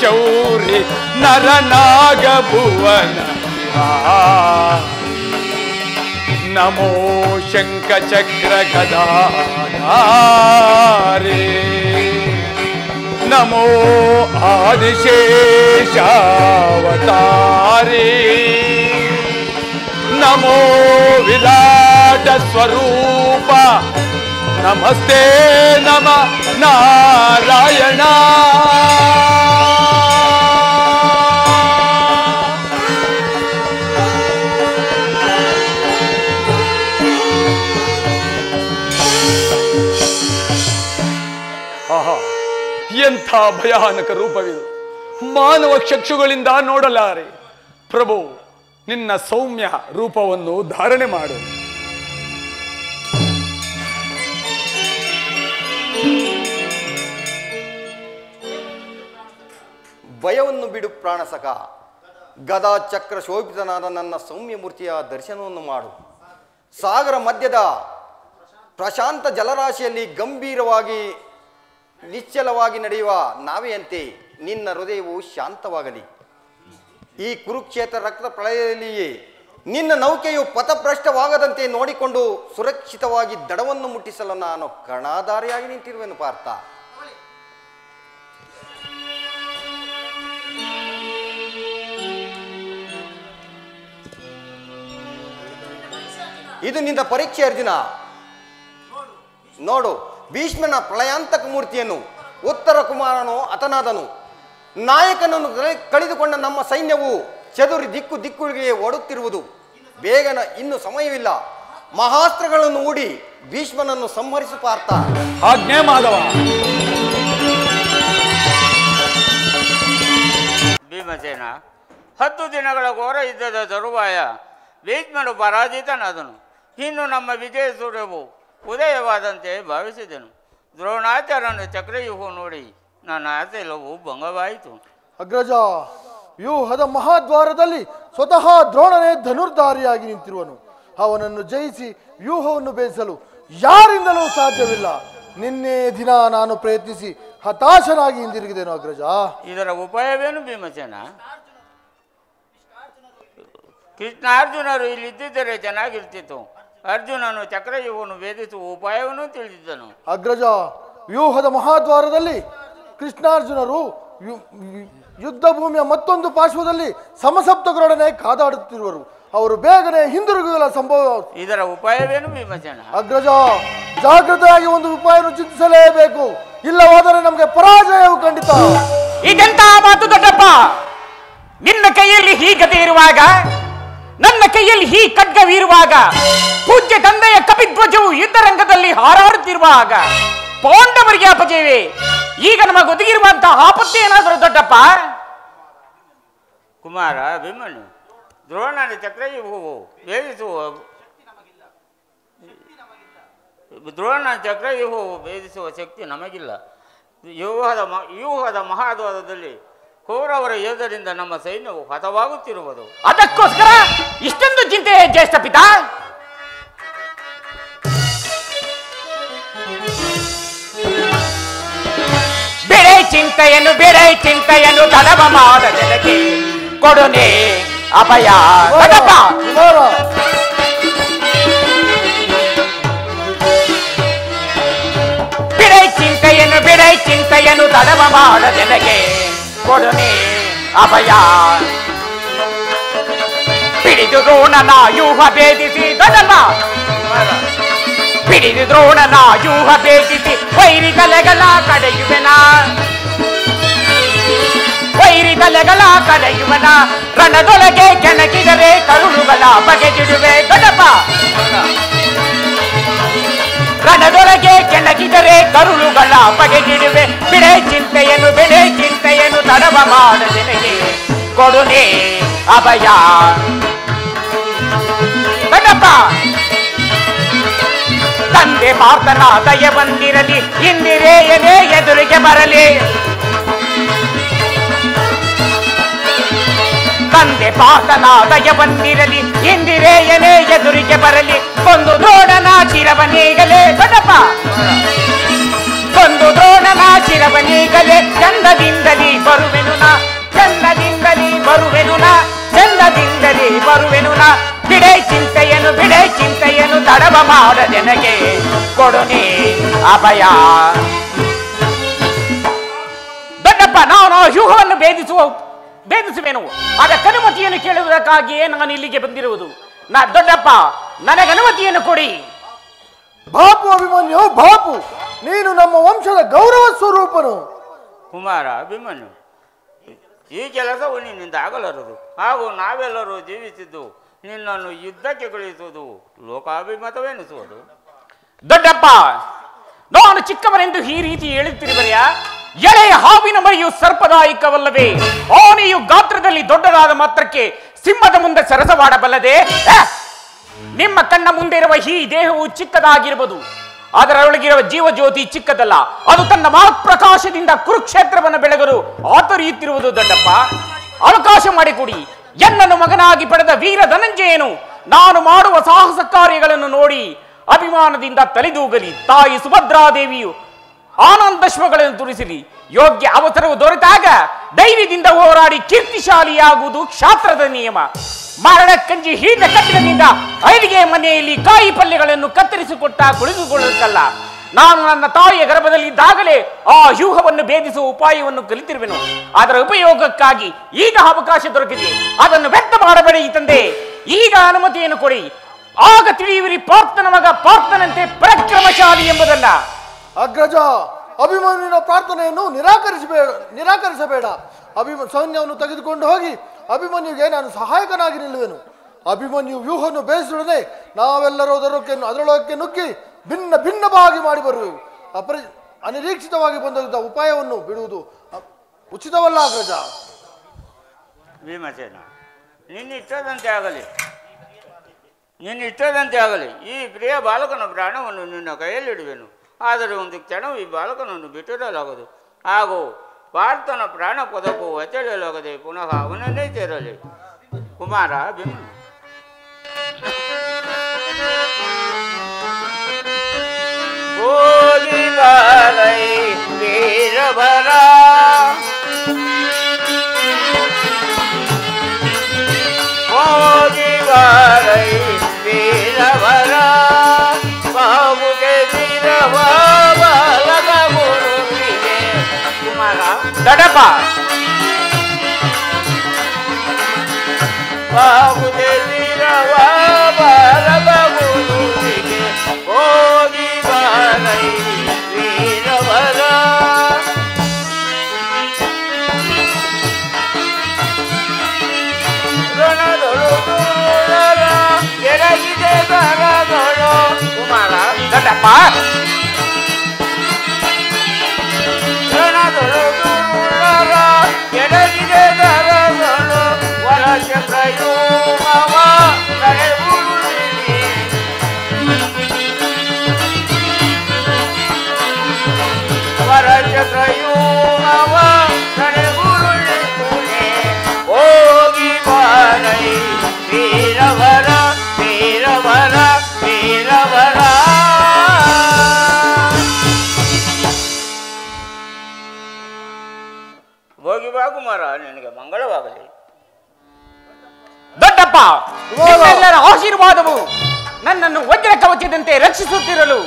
ಶೌರಿ ನರನಾಗ ಭುವನ ನಮೋ ಶಂಖ ಚಕ್ರ ಗದಾಧಾರೇ ನಮೋ ಆದಿಶೇಷಾವತಾರೇ ನಮೋ ವಿರಾಟ ಸ್ವರೂಪ ನಮಸ್ತೆ ನಮ ನಾರಾಯಣ ಆಹಾ, ಎಂಥ ಭಯಾನಕ ರೂಪವಿದು, ಮಾನವ ಚಕ್ಷುಗಳಿಂದ ನೋಡಲಾರೆ. ಪ್ರಭು, ನಿನ್ನ ಸೌಮ್ಯ ರೂಪವನ್ನು ಧಾರಣೆ ಮಾಡು. ಭಯವನ್ನು ಬಿಡು ಪ್ರಾಣಸಖ, ಗದಾ ಚಕ್ರ ಶೋಭಿತನಾದ ನನ್ನ ಸೌಮ್ಯ ಮೂರ್ತಿಯ ದರ್ಶನವನ್ನು ಮಾಡು. ಸಾಗರ ಮಧ್ಯದ ಪ್ರಶಾಂತ ಜಲರಾಶಿಯಲ್ಲಿ ಗಂಭೀರವಾಗಿ ನಿಶ್ಚಲವಾಗಿ ನಡೆಯುವ ನಾವೆಯಂತೆ ನಿನ್ನ ಹೃದಯವು ಶಾಂತವಾಗಲಿ. ಈ ಕುರುಕ್ಷೇತ್ರ ರಕ್ತ ಪ್ರಳಯದಲ್ಲಿಯೇ ನಿನ್ನ ನೌಕೆಯು ಪಥಭ್ರಷ್ಟವಾಗದಂತೆ ನೋಡಿಕೊಂಡು ಸುರಕ್ಷಿತವಾಗಿ ದಡವನ್ನು ಮುಟ್ಟಿಸಲು ನಾನು ಕಣಾಧಾರಿಯಾಗಿ ನಿಂತಿರುವೆನು ಪಾರ್ಥ. ಇದು ನಿನ್ನ ಪರೀಕ್ಷೆ ಅರ್ಜುನ. ನೋಡು, ಭೀಷ್ಮನ ಪ್ರಳಯಾಂತಕ ಮೂರ್ತಿಯನ್ನು ಉತ್ತರ ಕುಮಾರನು ಹತನಾದನು. ನಾಯಕನನ್ನು ಕಳೆದುಕೊಂಡ ನಮ್ಮ ಸೈನ್ಯವು ಚದುರಿ ದಿಕ್ಕುಗಳಿಗೆ ಓಡುತ್ತಿರುವುದು. ಬೇಗನ ಇನ್ನು ಸಮಯವಿಲ್ಲ. ಮಹಾಸ್ತ್ರಗಳನ್ನು ಹೂಡಿ ಭೀಷ್ಮನನ್ನು ಸಂಹರಿಸು ಪಾರ್ಥ. ಆಜ್ಞೆ ಮಾಧವ. ಭೀಮಸೇನ, 10 ದಿನಗಳ ಘೋರ ಯುದ್ಧದ ತರುವಾಯ ಭೀಷ್ಮನು ಪರಾಜಿತನಾದನು. ಇನ್ನು ನಮ್ಮ ವಿಜಯ ಸೂರ್ಯವು ಉದಯವಾದಂತೆ ಭಾವಿಸಿದೆನು. ದ್ರೋಣಾಚಾರ್ಯನ ಚಕ್ರವ್ಯೂಹ ನೋಡಿ ನನ್ನ ಆಸೆಲ್ಲವೂ ಭಂಗವಾಯಿತು. ಅಗ್ರಜ, ವ್ಯೂಹದ ಮಹಾದ್ವಾರದಲ್ಲಿ ಸ್ವತಃ ದ್ರೋಣನೇ ಧನುರ್ಧಾರಿಯಾಗಿ ನಿಂತಿರುವನು. ಅವನನ್ನು ಜಯಿಸಿ ವ್ಯೂಹವನ್ನು ಭೇದಿಸಲು ಯಾರಿಂದಲೂ ಸಾಧ್ಯವಿಲ್ಲ. ನಿನ್ನೆ ದಿನ ನಾನು ಪ್ರಯತ್ನಿಸಿ ಹತಾಶನಾಗಿ ಹಿಂದಿರುಗಿದೆನು ಅಗ್ರಜ. ಇದರ ಉಪಾಯವೇನು ಭೀಮಸೇನ? ಕೃಷ್ಣಾರ್ಜುನರು ಇಲ್ಲಿದ್ದರೆ ಚೆನ್ನಾಗಿರ್ತಿತ್ತು. ಅರ್ಜುನನು ಚಕ್ರವ್ಯೂಹವನ್ನು ಭೇದಿಸುವ ಉಪಾಯವನ್ನು ತಿಳಿದಿದ್ದನು. ಅಗ್ರಜ, ವ್ಯೂಹದ ಮಹಾದ್ವಾರದಲ್ಲಿ ಕೃಷ್ಣಾರ್ಜುನರು ಯುದ್ಧ ಭೂಮಿಯ ಮತ್ತೊಂದು ಪಾರ್ಶ್ವದಲ್ಲಿ ಸಮಸಪ್ತಕರೊಡನೆ ಕಾದಾಡುತ್ತಿರುವರು. ಅವರು ಬೇಗನೆ ಹಿಂದಿರುಗುವ ಸಂಭವ. ಇದರ ಉಪಾಯವೇನು ಭೀಮಸೇನ? ಅಗ್ರಜ, ಜಾಗೃತೆಯಾಗಿ ಒಂದು ಉಪಾಯವನ್ನು ಚಿಂತಿಸಲೇಬೇಕು. ಇಲ್ಲವಾದರೆ ನಮಗೆ ಪರಾಜಯವು ಖಂಡಿತ. ಇದೆಂತ ಮಾತು ದೊಡ್ಡಪ್ಪ? ನಿನ್ನ ಕೈಯಲ್ಲಿ ಈ ಗದೆ ಇರುವಾಗ, ನನ್ನ ಕೈಯಲ್ಲಿ ಈ ಖಡ್ಗವಿರುವಾಗ, ಪೂಜ್ಯ ತಂದೆಯ ಕಪಿಧ್ವಜವು ಯುದ್ಧರಂಗದಲ್ಲಿ ಹಾರಾಡುತ್ತಿರುವಾಗ ಪಾಂಡವರಿಗೆ ಅಪಜಯವೇ? ಈಗ ನಮಗೆ ಒದಗಿರುವಂತಹ ಆಪತ್ತು ಏನಾದರೂ ದೊಡ್ಡಪ್ಪ? ಕುಮಾರ ಭೀಮನು, ದ್ರೋಣನ ಚಕ್ರವ್ಯೂಹವು ಭೇದಿಸುವ ಶಕ್ತಿ ನಮಗಿಲ್ಲ. ವ್ಯೂಹದ ಮಹಾದ್ವಾರದಲ್ಲಿ ಕೌರವರ ಯೋಧರಿಂದ ನಮ್ಮ ಸೈನ್ಯವು ಹತವಾಗುತ್ತಿರುವುದು. ಅದಕ್ಕೋಸ್ಕರ ಇಷ್ಟೊಂದು ಚಿಂತೆ ಜ್ಯೇಷ್ಠ ಪಿತಾ? ಬಿಡೆ ಚಿಂತೆಯನ್ನು ತಡವ ಮಾಡದೆನಗೆ ಕೊಡುನೆ ಅಭಯ. ಬಿಡೆ ಚಿಂತೆಯನ್ನು ತಡವ ಮಾಡದೆನಗೆ ಕೊಡುನೆ ಅಭಯ. ಹಿಡಿದು ದ್ರೋಣನ ವ್ಯೂಹ ಭೇದಿಸಿ ದೊಡ್ಡಪ್ಪ, ಹಿಡಿದು ದ್ರೋಣನ ವ್ಯೂಹ ಭೇದಿಸಿ ವೈರಿ ತಲೆಗಳ ಕಡೆಯುವೆನ, ವೈರಿ ತಲೆಗಳ ಕಡೆಯುವನ. ರಣದೊಳಗೆ ಕೆಣಕಿದರೆ ಕರುಳುಗಳ ಬಗೆದಿಡುವೆ ದೊಡ್ಡಪ್ಪ, ರಣದೊಳಗೆ ಕೆಣಕಿದರೆ ಕರುಳುಗಳ ಬಗೆದಿಡುವೆ. ಬಿಡೆ ಚಿಂತೆಯನ್ನು ತಡವ ಮಾಡದೆನಗೆ ಕೊಡುನೆ ಅಭಯ. ದೊಡ್ಡಪ್ಪ, ತಂದೆ ಪಾರ್ಥನ ದಯ ಬಂದಿರಲಿ, ಇಂದಿರೇಯನೇ ಎದುರಿಗೆ ಬರಲಿ. ತಂದೆ ಪಾರ್ಥನ ದಯ ಬಂದಿರಲಿ, ಇಂದಿರೆಯನೇ ಎದುರಿಗೆ ಬರಲಿ ಒಂದು ದ್ರೋಣನ ಚಿರವನೇಗಲೇ ದೊಡ್ಡಪ್ಪ ಒಂದು ದ್ರೋಣನ ಚಿರವನೇಗಲೇ ಚಂದದಿಂದಲೇ ಬರುವೆನು ನಾ ಚಂದದಿಂದಲೇ ಬರುವೆನು ನಾ ಚಂದದಿಂದಲೇ ಬರುವೆನು ನಾ ಬಿಡೆ ಚಿಂತೆಯನ್ನು ತಡವ ಮಾಡದೆನಗೆ ಕೊಡುನಿ ಅಭಯ. ದೊಡ್ಡಪ್ಪ ನಾನು ವ್ಯೂಹವನ್ನು ಭೇದಿಸುವೆನು ಅದಕ್ಕೆ ಅನುಮತಿಯನ್ನು ಕೇಳುವುದಕ್ಕಾಗಿಯೇ ನಾನು ಇಲ್ಲಿಗೆ ಬಂದಿರುವುದು. ದೊಡ್ಡಪ್ಪ ನನಗೆ ಅನುಮತಿಯನ್ನು ಕೊಡಿ. ಬಾಪು ಅಭಿಮನ್ಯು ಬಾಪು, ನೀನು ನಮ್ಮ ವಂಶದ ಗೌರವ ಸ್ವರೂಪನು. ಕುಮಾರ ಅಭಿಮನ್ಯು, ಈ ಕೆಲಸವು ನಿನ್ನಿಂದ ಆಗಲಾರದು. ಹಾಗೂ ನಾವೆಲ್ಲರೂ ಜೀವಿಸಿದ್ದು ನಿನ್ನನ್ನು ಯುದ್ಧಕ್ಕೆ ಕಳುಹಿಸುವುದು ಲೋಕಾಭಿಮತವೆನಿಸುವುದು. ದೊಡ್ಡಪ್ಪ ನಾನು ಚಿಕ್ಕವನೆಂದು ಈ ರೀತಿ ಹೇಳುತ್ತಿರುವರೆಯ ಎಳೆಯ ಹಾವಿನ ಮರಿಯು ಸರ್ಪದಾಯಕವಲ್ಲವೇ? ಆನೆಯು ಗಾತ್ರದಲ್ಲಿ ದೊಡ್ಡದಾದ ಮಾತ್ರಕ್ಕೆ ಸಿಂಹದ ಮುಂದೆ ಸರಸವಾಡಬಲ್ಲದೆ? ನಿಮ್ಮ ಕಣ್ಣ ಮುಂದೆ ಇರುವ ಈ ದೇಹವು ಚಿಕ್ಕದಾಗಿರಬಹುದು, ಅದರೊಳಗಿರುವ ಜೀವಜ್ಯೋತಿ ಚಿಕ್ಕದಲ್ಲ. ಅದು ತನ್ನ ಮಹಾಪ್ರಕಾಶದಿಂದ ಕುರುಕ್ಷೇತ್ರವನ್ನು ಬೆಳಗಲು ಆತರಿಯುತ್ತಿರುವುದು. ದೊಡ್ಡಪ್ಪ ಅವಕಾಶ ಮಾಡಿಕೊಡಿ. ಎನ್ನನ್ನು ಮಗನಾಗಿ ಪಡೆದ ವೀರ ಧನಂಜಯನು ನಾನು ಮಾಡುವ ಸಾಹಸ ಕಾರ್ಯಗಳನ್ನು ನೋಡಿ ಅಭಿಮಾನದಿಂದ ತಲೆದೂಗಲಿ. ತಾಯಿ ಸುಭದ್ರಾದೇವಿಯು ಆನಂದಶ್ವಗಳನ್ನು ತುರಿಸಲಿ. ಯೋಗ್ಯ ಅವಸರವು ದೊರೆತಾಗ ಧೈರ್ಯದಿಂದ ಹೋರಾಡಿ ಕೀರ್ತಿಶಾಲಿಯಾಗುವುದು ಶಾಸ್ತ್ರದ ನಿಯಮ. ಮರಣ ಕಂಜಿ ಹೀದ ಕಟ್ಟಿಗೆಯಿಂದ ಐಲಿಗೆ ಮನೆಯಲ್ಲಿ ಕಾಯಿ ಪಲ್ಯಗಳನ್ನು ಕತ್ತರಿಸಿಕೊಟ್ಟ ಕುಳಿತುಕೊಳ್ಳುತ್ತಲ್ಲ. ನಾನು ನನ್ನ ತಾಯಿಯ ಗರ್ಭದಲ್ಲಿದ್ದಾಗಲೇ ಆ ವ್ಯೂಹವನ್ನು ಭೇದಿಸುವ ಉಪಾಯವನ್ನು ಕಲಿತಿರುವೆನು. ಅದರ ಉಪಯೋಗಕ್ಕಾಗಿ ಈಗ ಅವಕಾಶ ದೊರಕಿದೆ, ಅದನ್ನು ವ್ಯರ್ಥ ಮಾಡಬೇಡಿ ತಂದೆ. ಈಗ ಅನುಮತಿಯನ್ನು ಕೊಡಿ, ಆಗ ತಿಳಿಯುವಿರಿ ಪಾರ್ಥನ ಮಗ ಪಾರ್ಥನಂತೆ ಪರಾಕ್ರಮಶಾಲಿ ಎಂಬುದಲ್ಲ. ಅಗ್ರಜ, ಅಭಿಮನ್ಯುವಿನ ಪ್ರಾರ್ಥನೆಯನ್ನು ನಿರಾಕರಿಸಬೇಡ. ಸೈನ್ಯವನ್ನು ತೆಗೆದುಕೊಂಡು ಹೋಗಿ ಅಭಿಮನ್ಯುಗೆ ನಾನು ಸಹಾಯಕನಾಗಿ ನಿಲ್ಲುವೆನು. ಅಭಿಮನ್ಯು ವ್ಯೂಹವನ್ನು ಬೇಯಿಸೊಡನೆ ನಾವೆಲ್ಲರೂ ಅದರೊಳಕ್ಕೆ ನುಗ್ಗಿ ಭಿನ್ನವಾಗಿ ಮಾಡಿ ಬರುವೆವು. ಅನಿರೀಕ್ಷಿತವಾಗಿ ಬಂದ ಉಪಾಯವನ್ನು ಬಿಡುವುದು ಉಚಿತವಲ್ಲ ಅಗ್ರಜ. ಭೀಮಸೇನ, ನಿನ್ನಿಷ್ಟದಂತೆ ಆಗಲಿ. ಈ ಪ್ರಿಯ ಬಾಲಕನ ಪ್ರಾಣವನ್ನು ನಿನ್ನ ಕೈಯಲ್ಲಿಡುವೆನು. ಆದರೆ ಒಂದು ಕ್ಷಣವು ಈ ಬಾಲಕನನ್ನು ಬಿಟ್ಟಿರಲಾಗದು. ಹಾಗೂ ಪಾರ್ಥನ ಪ್ರಾಣ ಪದಕ್ಕೂ ಒತ್ತಡಲಾಗದೆ ಪುನಃ ಅವನನ್ನೇ ಸೇರಲಿ. ಕುಮಾರ ಭೀಮ, ಹೋಗಿ ಬಾರೈ ವೀರವರ, ಹೋಗಿ ಬಾರೈ ವೀರವರ, ಬಾಬುಗೆ ವೀರವ ಬಾಲಕ ಗುರುವಿಗೆ. ಕುಮಾರ ದೊಡ್ಡಪ್ಪ ಬಾಬುಗೆ ವೀರವ ಬಾಲಕ ಗುರುವಿಗೆ, ಹೋಗಿ ಬಾರೈ ವೀರವರ. ರಣದೊಳು ದೂರರ ಎರಗಿದೆ ಕರದೊಳು. ಕುಮಾರ ದೊಡ್ಡಪ್ಪ ರಣದೊಳು ದೂರರ ಎರಗಿದೆ ಕರದೊಳು, ವರಚಕ್ರಯೂ ಮಮ ನಡೆಯುವುದಿದೆ. ವರಚಕ್ರಯೂ ಮಮ ನಡೆಯುವುದಿದೆ. ಹೋಗಿ ಬಾರೈ ವೀರವರ ವೀರವರ ವೀರವರ. ಹೋಗಿ ಬಾ ಕುಮಾರ, ನಿನಗೆ ಮಂಗಳವಾಗಲಿ. ದೊಡ್ಡಪ್ಪ ನಿಮ್ಮೆಲ್ಲರ ಆಶೀರ್ವಾದವು ನನ್ನನ್ನು ವಜ್ರ ಕವಚದಂತೆ ರಕ್ಷಿಸುತ್ತಿರಲು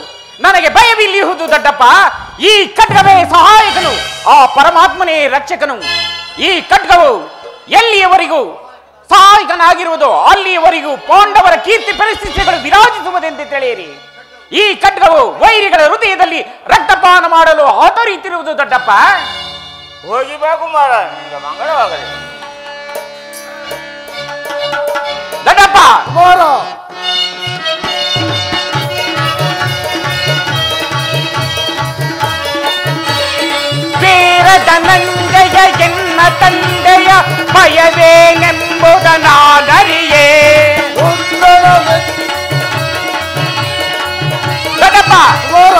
ನನಗೆ ಭಯವಿಲ್ಲಿಯುವುದು. ದೊಡ್ಡಪ್ಪ ಈ ಖಡ್ಗವೇ ಸಹಾಯಕನು, ಆ ಪರಮಾತ್ಮನೇ ರಕ್ಷಕನು. ಈ ಖಡ್ಗವು ಎಲ್ಲಿಯವರೆಗೂ ಸಹಾಯಕನಾಗಿರುವುದು ಅಲ್ಲಿಯವರೆಗೂ ಪಾಂಡವರ ಕೀರ್ತಿ ಪರಿಸ್ಥಿತಿಗಳು ವಿರಾಜಿಸುವುದೆಂದು ತಿಳಿಯಿರಿ. ಈ ಖಡ್ಗವು ವೈರಿಗಳ ಹೃದಯದಲ್ಲಿ ರಕ್ತಪಾನ ಮಾಡಲು ಆತರಿಯುತ್ತಿರುವುದು. ದೊಡ್ಡಪ್ಪ ಹೋಗಿ ಬಾ ಕುಮಾರ, ನಿನಗೆ ಮಂಗಳವಾಗಲಿ. ದೊಡ್ಡಪ್ಪ ಕುಮಾರ, ವೀರ ಧನಂಜಯ ಎನ್ನ ತಂದೆಯ ಭಯವೇನೆಂಬುದನಾಗರಿಯೇ. ದೊಡ್ಡಪ್ಪ ಕುಮಾರ,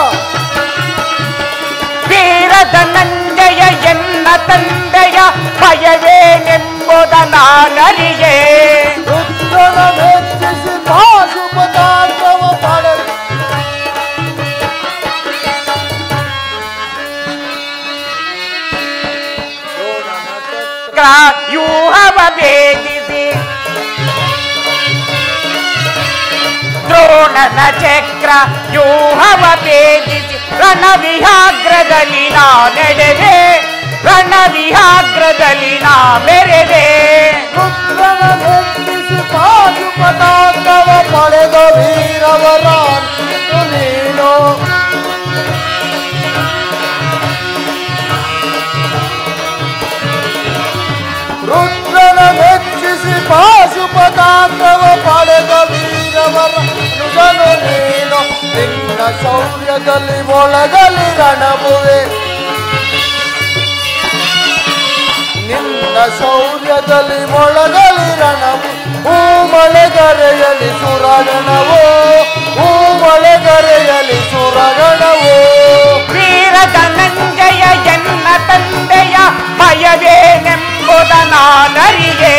ವೀರ ಧನಂಜಯ ಎನ್ನ ತಂದೆಯ ಭಯವೇನೆಂಬುದನಾಗರಿಯೇ. ರುದ್ರನ ಚಕ್ರ ಯೂಹವ ಭೇದಿಸಿ ದ್ರೋಣನ ಚಕ್ರ ಯೂಹವ ಭೇದಿಸಿ ರಣವಿಹಾಗ್ರದಲ್ಲಿ ನಾ ನಡೆದೆ ರಣವಿಹಾಗ್ರದಲ್ಲಿ ನಾ ಬೆರೆದೆ ರುದ್ರನ ಮೆಚ್ಚಿಸಿ ಪಾಶುಪತಾಂಗವ ಪಡೆದ ವೀರವರ ನೀನು ರುದ್ರನ ಮೆಚ್ಚಿಸಿ ಪಾಶುಪತಾಂಗವ ಪಡೆದ ವೀರವರ ನುಜನು ನೀನು ನಿನ್ನ ಶೌರ್ಯದಲ್ಲಿ ಒಳಗಲಿ ರಣಬುವೆ ನಿನ್ನ ಶೌರ್ಯದಲ್ಲಿ ಮೊಳಗಲಿ ರಣವು ಹೂಮಳೆಗರೆಯಲಿ ಸುರಗಣವೋ ಹೂಮಳೆಗರೆಯಲಿ ಸುರಗಣವೋ ವೀರ ಧನಂಜಯ ಎನ್ನ ತಂದೆಯ ಭಯವೇನೆಂಬುದ ನಾನರಿಯೇ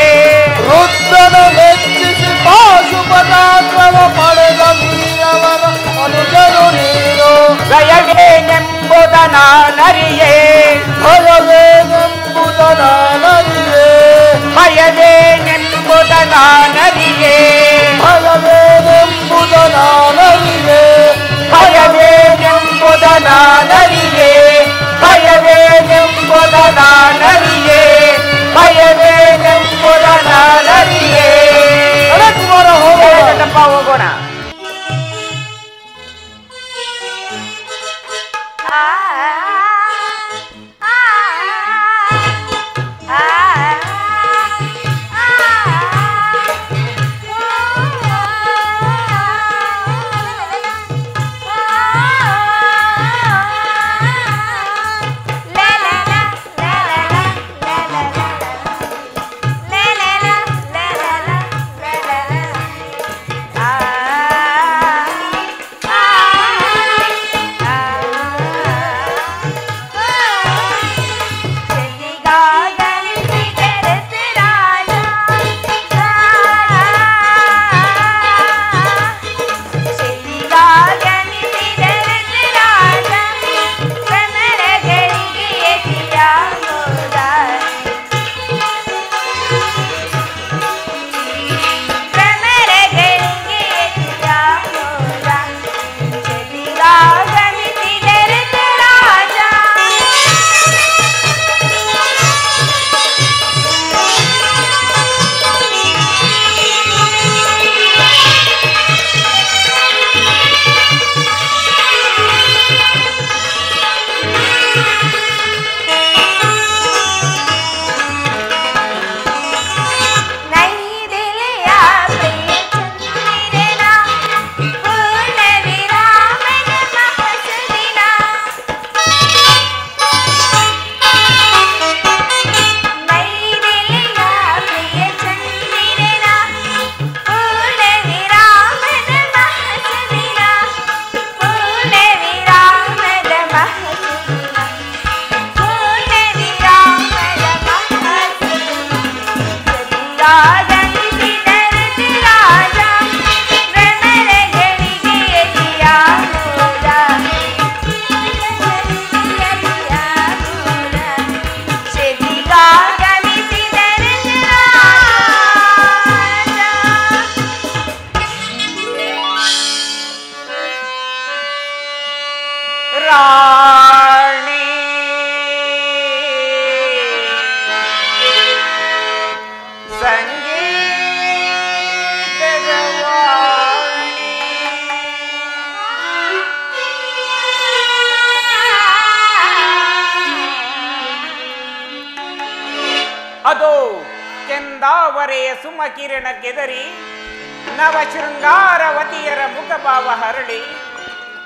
ರುದ್ರನ ಮೆಚ್ಚಿಸಿ ಪಾಶುಪತಾಂಗವ ಪಡೆದ ವೀರವರ ಅನುಜನು ನೀನು ಭಯವೇನೆಂಬುದ ನಾನರಿಯೇ ಭಯವೇನೆಂಬುದ ನಾನರಿಯೇ ಭಯವೇನೆಂಬುದ ನಾನರಿಯೇ ಭಯವೇನೆಂಬುದ ನಾನರಿಯೇ ಭಯವೇನೆಂಬುದ ನಾನರಿಯೇ ಭಯವೇನೆಂಬುದ ನಾನರಿಯೇ ಭಯವೇನೆಂಬುದ ನಾನರಿಯೇ ಕುಮಾರ ಹೋಗೋಣ ಅದೋ ಕೆಂದಾವರೆಯ ಸುಮಕಿರಣ ಗೆದರಿ ನವ ಶೃಂಗಾರವತಿಯರ ಮುಖಭಾವ ಹರಳಿ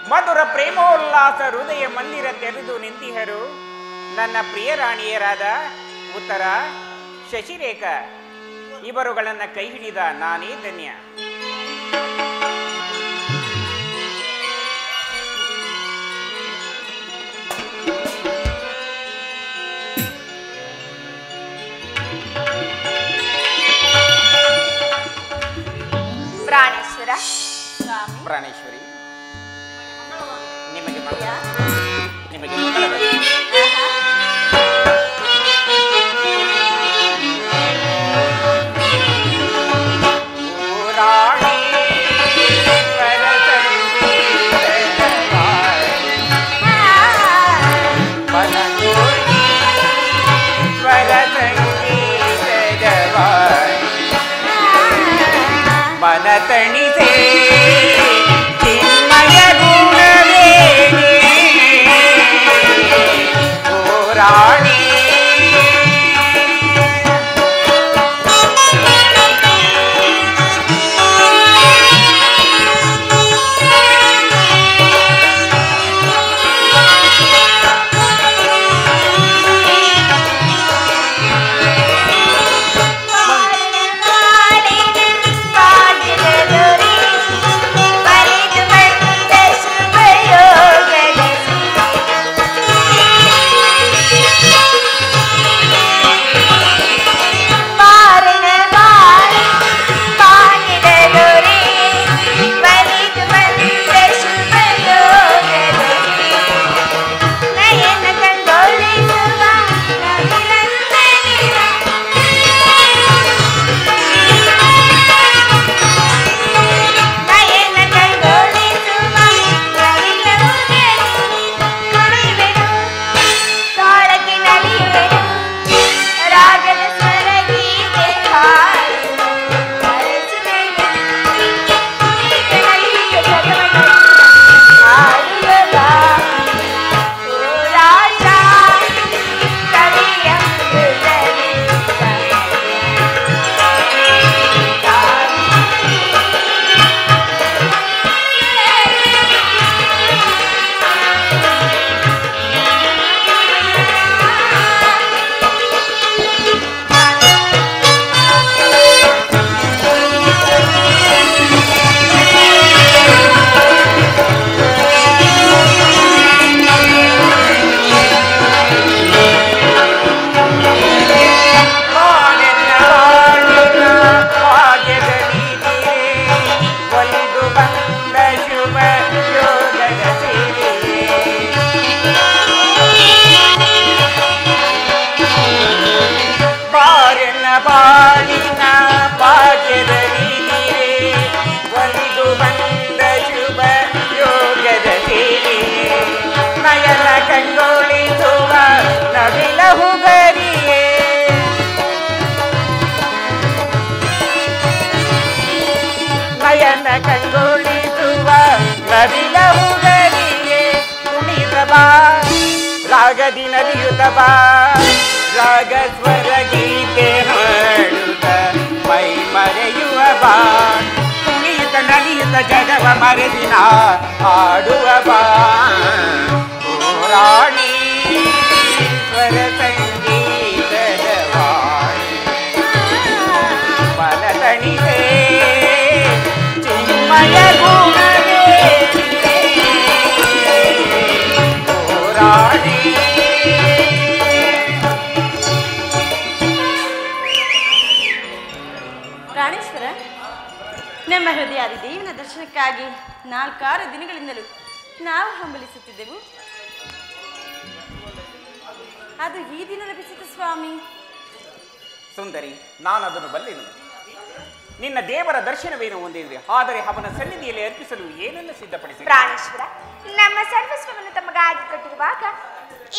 ಮಧುರ ಪ್ರೇಮೋಲ್ಲಾಸ ಹೃದಯ ಮಂದಿರ ತೆರೆದು ನಿಂತಿಹರು ನನ್ನ ಪ್ರಿಯ ರಾಣಿಯರಾದ ಉತ್ತರ ಶಶಿರೇಖಾ. ಇವರುಗಳನ್ನು ಕೈ ಹಿಡಿದ ನಾನೇ ಧನ್ಯ. ಪ್ರಾಣೇಶ್ವರ ಪ್ರಾಣೇಶ್ವರಿ, ನಿಮಗೆ ನಿಮಗೆ ತಣಿಸೆ ಚಿನ್ಮಯ ಗುಣವೇಣಿ ಓ ರಾಣಿ ಕಂಗೊಳಿಸುವ ನವಿಲ ಹುಗರಿಯೇ ಕುಣಿತ ಬಾ ರಾಗದಿ ನಲಿಯುತ ಬಾ ರಾಗ ಸ್ವರ ಗೀತೆ ಹಾಡುತ್ತ ಮೈ ಮರೆಯುವ ಬಾ ಕುಣಿತ ನಲಿಯುತ್ತ ಜಗವ ಮರೆದಿನ ಹಾಡುವ ಬಾ ಓ ರಾಣಿ ಸ್ವರ ಸಂಗೀತದ ವಾಣಿ ಮನ ತಣಿಸೆ ಚಿನ್ಮಯ ಗುಣವೇ ಓ ರಾಣಿ. ಪ್ರಾಣೇಶ್ವರ, ನಮ್ಮ ಹೃದಯಾದಿ ದೇವನ ದರ್ಶನಕ್ಕಾಗಿ 4-6 ದಿನಗಳಿಂದಲೂ ನಾವು ಹಂಬಲಿಸುತ್ತಿದ್ದೆವು. ಅದು ಈ ದಿನ ಲಭಿಸಿತು ಸ್ವಾಮಿ. ಸುಂದರಿ, ನಾನು ಅದನ್ನು ಬಲ್ಲೆನು. ನಿನ್ನ ದೇವರ ದರ್ಶನವೇನು ಹೊಂದಿದ್ರಿ, ಆದರೆ ಅವನ ಸನ್ನಿಧಿಯಲ್ಲಿ ಅರ್ಪಿಸಲು ಏನನ್ನು ಸಿದ್ಧಪಡಿಸಿ? ಪ್ರಾಣೇಶ್ವರ, ನಮ್ಮ ಸರ್ವಸ್ವವನ್ನು ತಮಗಾಗಿ ಕಟ್ಟಿರುವಾಗ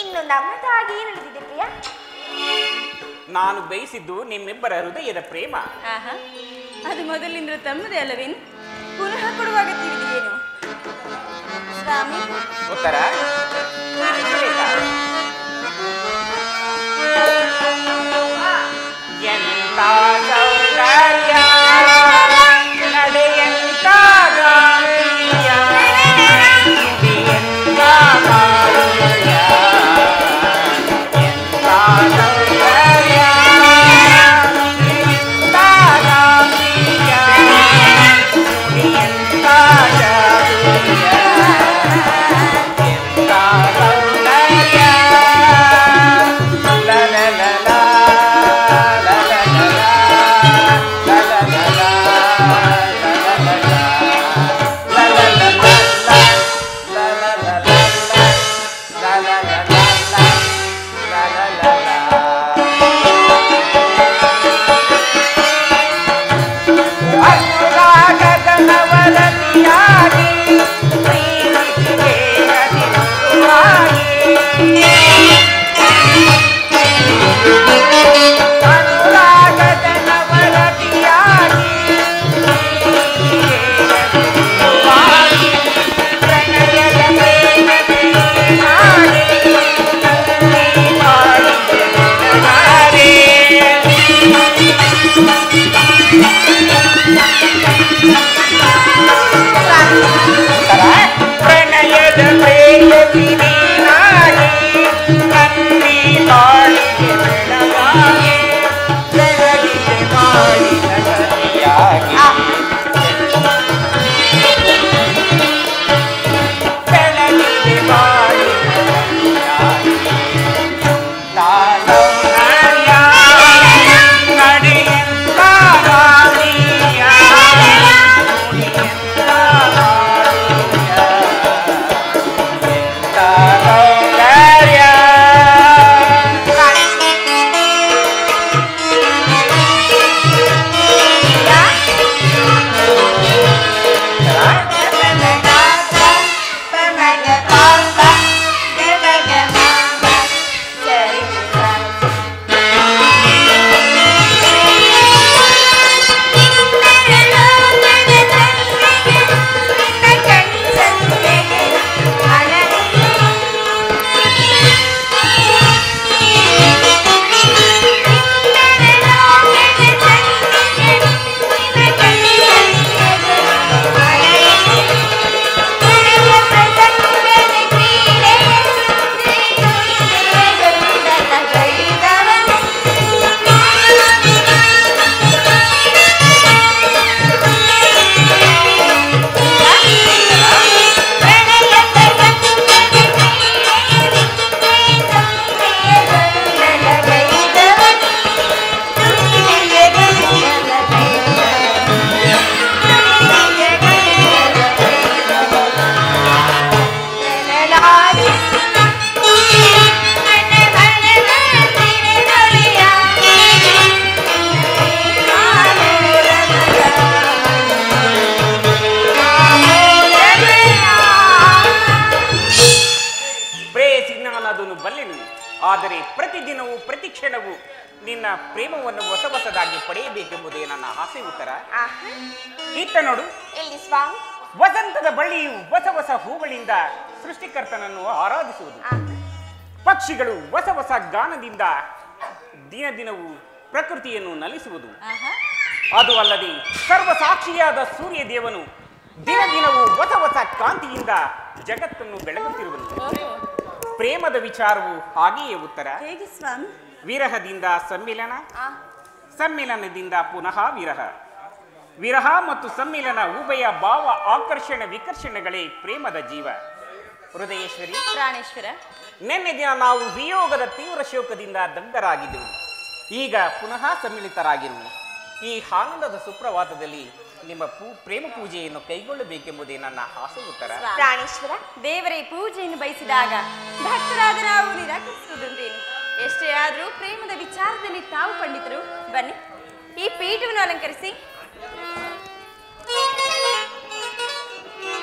ಇನ್ನು ನಮ್ಮದಾಗಿ ಏನುಳಿದಿದೆ ಪ್ರಿಯ? ನಾನು ಬಯಸಿದ್ದು ನಿಮ್ಮಿಬ್ಬರ ಹೃದಯದ ಪ್ರೇಮ. ಆಹಾ, ಅದು ಮೊದಲಿಂದ ತಮ್ಮದೇ ಅಲ್ಲವೇನು? ಪುನಃ ಕೊಡುವ ಅಗತ್ಯವಿದೆಯೇನು ಸ್ವಾಮಿ? ಉತ್ತರ ಎಂತ ಸೌಂದರ್ಯ ನಡೆಯಂತ ಗಾಳಿಯ ಎಂತ ಮಾರುಯ ಎಂತ ಸೌಂದರ್ಯ ಎಂತ ಗಾಳಿಯ ಎಂತ ಜಾದುಯ ಎಂತ ಸೌಂದರ್ಯ la la la la la la la la ಆದರೆ ಪ್ರತಿದಿನವೂ ಪ್ರತಿ ಕ್ಷಣವೂ ನಿನ್ನ ಪ್ರೇಮವನ್ನು ಹೊಸ ಹೊಸದಾಗಿ ಪಡೆಯಬೇಕೆಂಬುದೇ ನನ್ನ ಆಸೆ ಉತ್ತರ. ಇತ್ತ ನೋಡು, ಎಲ್ಲಿ ಸ್ವಾಮಿ? ವಸಂತದ ಬಳ್ಳಿಯು ಹೊಸ ಹೊಸ ಹೂಗಳಿಂದ ಸೃಷ್ಟಿಕರ್ತನನ್ನು ಆರಾಧಿಸುವುದು. ಪಕ್ಷಿಗಳು ಹೊಸ ಹೊಸ ಗಾನದಿಂದ ದಿನ ದಿನವೂ ಪ್ರಕೃತಿಯನ್ನು ನಲಿಸುವುದು. ಅದು ಅಲ್ಲದೆ ಸರ್ವಸಾಕ್ಷಿಯಾದ ಸೂರ್ಯ ದೇವನು ದಿನ ದಿನವೂ ಹೊಸ ಹೊಸ ಕಾಂತಿಯಿಂದ ಜಗತ್ತನ್ನು ಬೆಳಗುತ್ತಿರುವನು. ಪ್ರೇಮದ ವಿಚಾರವು ಹಾಗೆಯೇ ಉತ್ತರ. ಹೇಗೆ ಸ್ವಾಮಿ? ವಿರಹದಿಂದ ಸಮ್ಮಿಲನ, ಸಮ್ಮಿಲನದಿಂದ ಪುನಃ ವಿರಹ, ವಿರಹ ಮತ್ತು ಸಮ್ಮಿಲನ ಉಭಯ ಭಾವ ಆಕರ್ಷಣ ವಿಕರ್ಷಣೆಗಳೇ ಪ್ರೇಮದ ಜೀವ. ಹೃದಯೇಶ್ವರಿ, ಪ್ರಾಣೇಶ್ವರ, ನಿನ್ನೆ ದಿನ ನಾವು ವಿಯೋಗದ ತೀವ್ರ ಶೋಕದಿಂದ ದಗ್ಧರಾಗಿದ್ದೆವು. ಈಗ ಪುನಃ ಸಮ್ಮಿಳಿತರಾಗಿರುವು. ಈ ಆನಂದದ ಸುಪ್ರಭಾತದಲ್ಲಿ ನಿಮ್ಮ ಪ್ರೇಮ ಪೂಜೆಯನ್ನು ಕೈಗೊಳ್ಳಬೇಕೆಂಬುದೇ ನನ್ನ ಆಸೆ ಉತ್ತರ. ಪ್ರಾಣೇಶ್ವರ, ದೇವರೇ ಪೂಜೆಯನ್ನು ಬಯಸಿದಾಗ ಭಕ್ತರಾದ ನಾವು ನಿರಾಕರಿಸುವುದಂತೇನು? ಎಷ್ಟೇ ಆದರೂ ಪ್ರೇಮದ ವಿಚಾರದಲ್ಲಿ ತಾವು ಪಂಡಿತರು. ಬನ್ನಿ, ಈ ಪೀಠವನ್ನು ಅಲಂಕರಿಸಿ.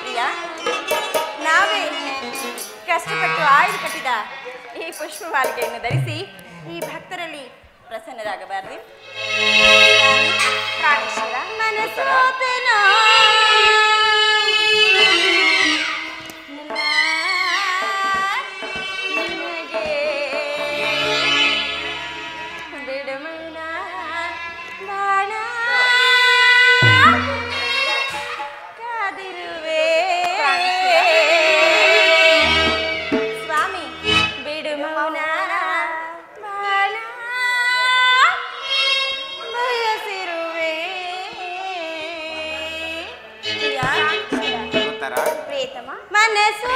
ಪ್ರಿಯಾ, ನಾವೇ ಕಷ್ಟಪಟ್ಟು ಆಯ್ದು ಕಟ್ಟಿದ ಈ ಪುಷ್ಪಮಾಲಿಕೆಯನ್ನು ಧರಿಸಿ ಈ ಭಕ್ತರಲ್ಲಿ ಪ್ರಸನ್ನರಾಗಬಾರದು. ಪ್ರಾಣೇಶ್ವರ, ಮನಸ್ಸೋತೆನೋ ನಿನಗೆ ಬಿಡುಮನ ಬಾಣ ಕಾದಿರುವೆ ಸ್ವಾಮಿ, ಬಿಡುಮೌನ ಬಾಣ ಬಯಸಿರುವೆ. ಉತ್ತರ. ಪ್ರಿಯತಮ, ಪ್ರಾಣೇಶ್ವರ,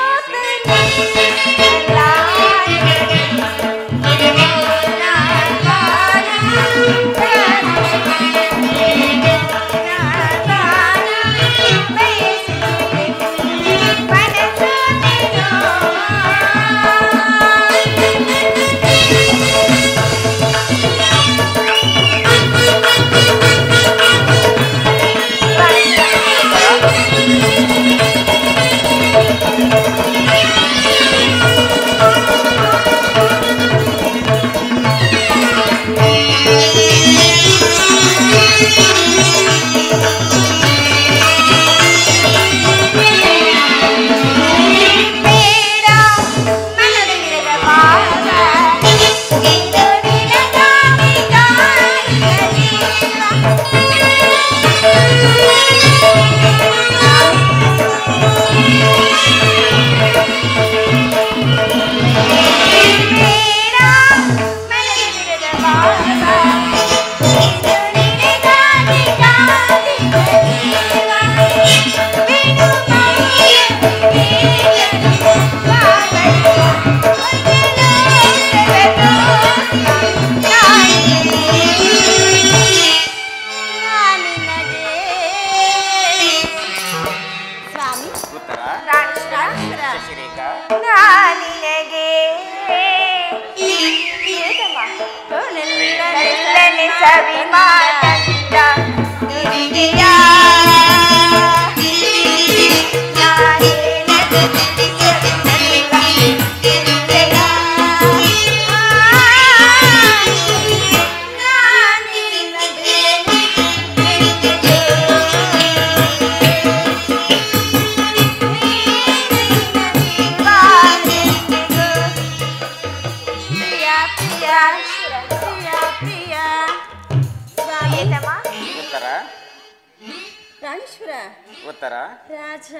ಉತ್ತರ. ರಾಜ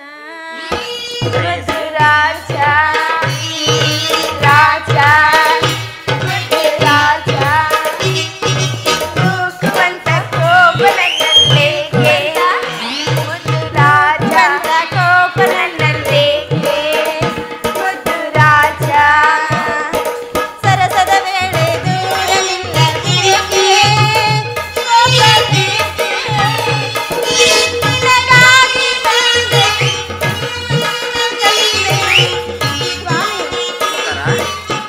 ರಾಜ ರಾಜ ರಾಜ ಕೋಕವಂತ ಕೋಪನಲ್ಲೇ ಮುದ್ದು ರಾಜ ಕೋಪನಲ್ಲೇ ಮುದ್ದು ರಾಜ ಸರಸದ ವೇಳೆ ದೂರ ನಿಲ್ಲಬೇಕೆ ನಿನಗಾಗಿ ಬಂದೆ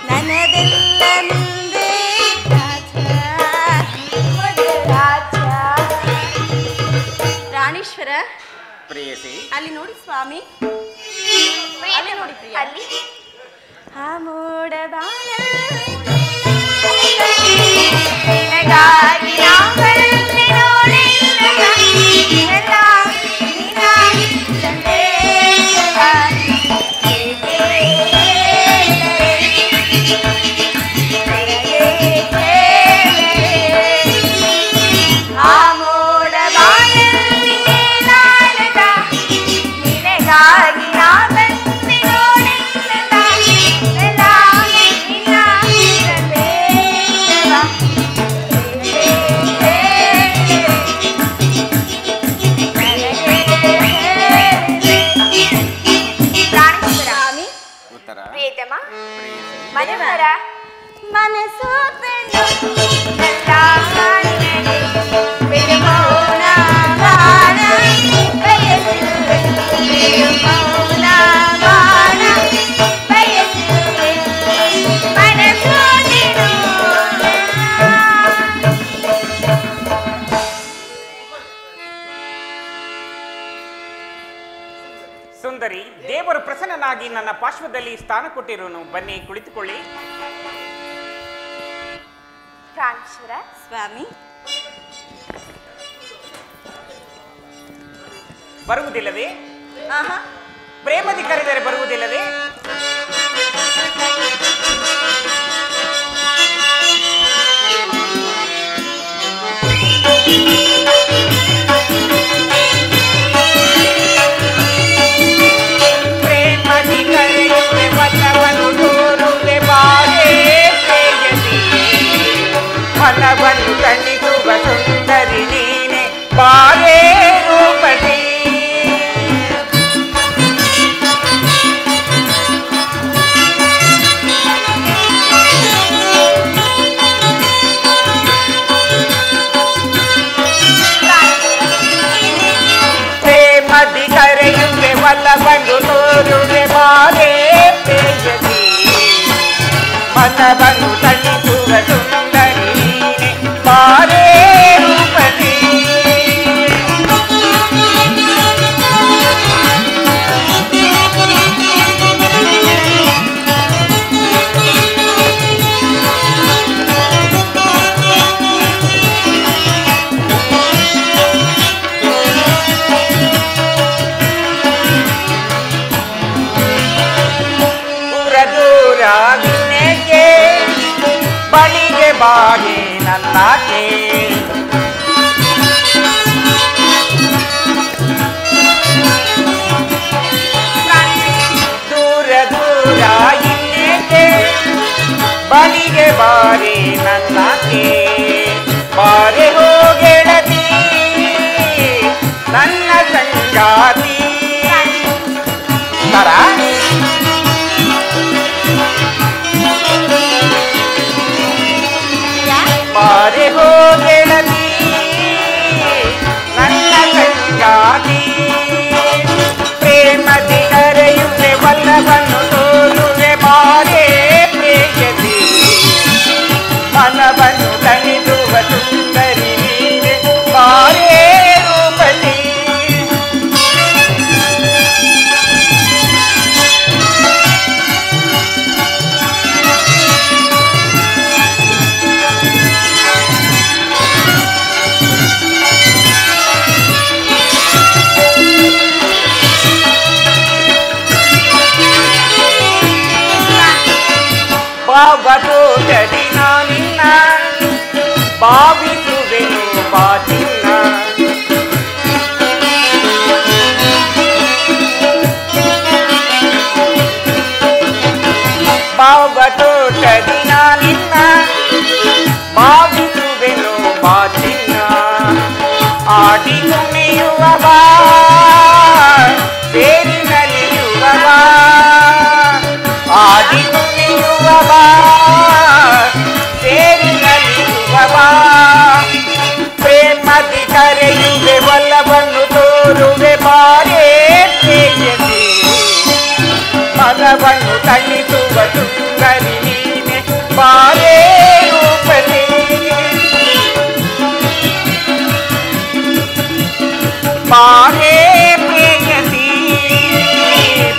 ನನ್ನದೆಲ್ಲ ಮುಂದೆ ರಾಜ ಪ್ರಾಣೇಶ್ವರ, ಪ್ರೇಯಸಿ, ಅಲ್ಲಿ ನೋಡಿ ಸ್ವಾಮಿ, ಅಲ್ಲಿ ನೋಡಿ ಪ್ರಿಯ. ಅಲ್ಲಿ ಆ ಮೋಡ ಬಾಣ ರಾಜೇಂದ್ರನಾಗಿ ನನ್ನ ಪಾರ್ಶ್ವದಲ್ಲಿ ಸ್ಥಾನ ಕೊಟ್ಟಿರೋನು. ಬನ್ನಿ ಕುಳಿತುಕೊಳ್ಳಿ. ಪ್ರಾಣೇಶ್ವರ ಸ್ವಾಮಿ, ಬರುವುದಿಲ್ಲವೇ? ಆಹಾ, ಪ್ರೇಮದಿ ಕರೆದರೆ ಬರುವುದಿಲ್ಲವೇ? ಪ್ರೇಮದಿ ಕರೆಯುವೆ ಮನವನ್ನು ತೋರುವೆ ಬಾರೇ ಪ್ರೇಯಸಿ, ಮನವನ್ನು ತಣಿಸುವ ಸುಂದರಿ ನೀನೆ ಬಾರೇ ರೂಪಸಿ. ಪ್ರೇಮದಿ ಕರೆಯುವೆ ಒಲವನ್ನು ತೋರುವೆ ಬಾರೇ ಪ್ರೇಯಸಿ, ಮನವನ್ನು ತಣಿಸುವ ಸುಂದರಿ ನೀನೆ ಬಾರೇ ರೂಪಸಿ. ನಿನಗೆ ಬಳಿಗೆ ಬಾಗಿ ನನ್ನಾಕೆ, ದೂರ ದೂರ ಇನ್ನೇಕೆ ಬಳಿಗೆ ಬಾರಿ ನನ್ನಾಕೆ, ಬಾರೆ ಹೋಗೆಳತಿ ನನ್ನ ಸಂಗಾತಿ ತರ. ಬಾರೆ ಹೋಗೆಳತಿ ನನ್ನ ಸಂಗಾತಿ, ಪ್ರೇಮದಿ ಕರೆಯುವೆ ಒಲವನ್ನು ತೋರುವೆ ಬಾರೇ ಪ್ರೇಯಸಿ, ಮನವನ್ನು ತಣಿಸುವ ಸುಂದರಿ ನೀನೆ ಬಾರೇ ರೂಪಸಿ. ಬಾವತೋಟದಿ ನಾನಿನ್ನ ಭಾವಿಸುವೆನು ಬಾಚಿನ್ನ, ಬಾವತೋಟದಿ ನಾನಿನ್ನ ಭಾವಿಸುವೆನು ಬಾಚಿನ್ನ, ಆಡಿ ಕುಣಿಯುವ ಬಾ ಸೇರಿ ನಲಿಯುವ ಬಾ, ಆಡಿ ಕುಣಿಯುವ ಬಾ ಸೇರಿ ನಲಿಯುವ ಬಾ, ಪ್ರೇಮದಿ ಕರೆಯುವೆ ಒಲವನ್ನು ತೋರುವೆ ಬಾರೇ ಪ್ರೇಯಸಿ, ಮನವನ್ನು ತಣಿಸುವ ಸುಂದರಿ ನೀನೆ ಬಾರೇ ರೂಪಸಿ. ಬಾರೇ ಪ್ರೇಯಸಿ,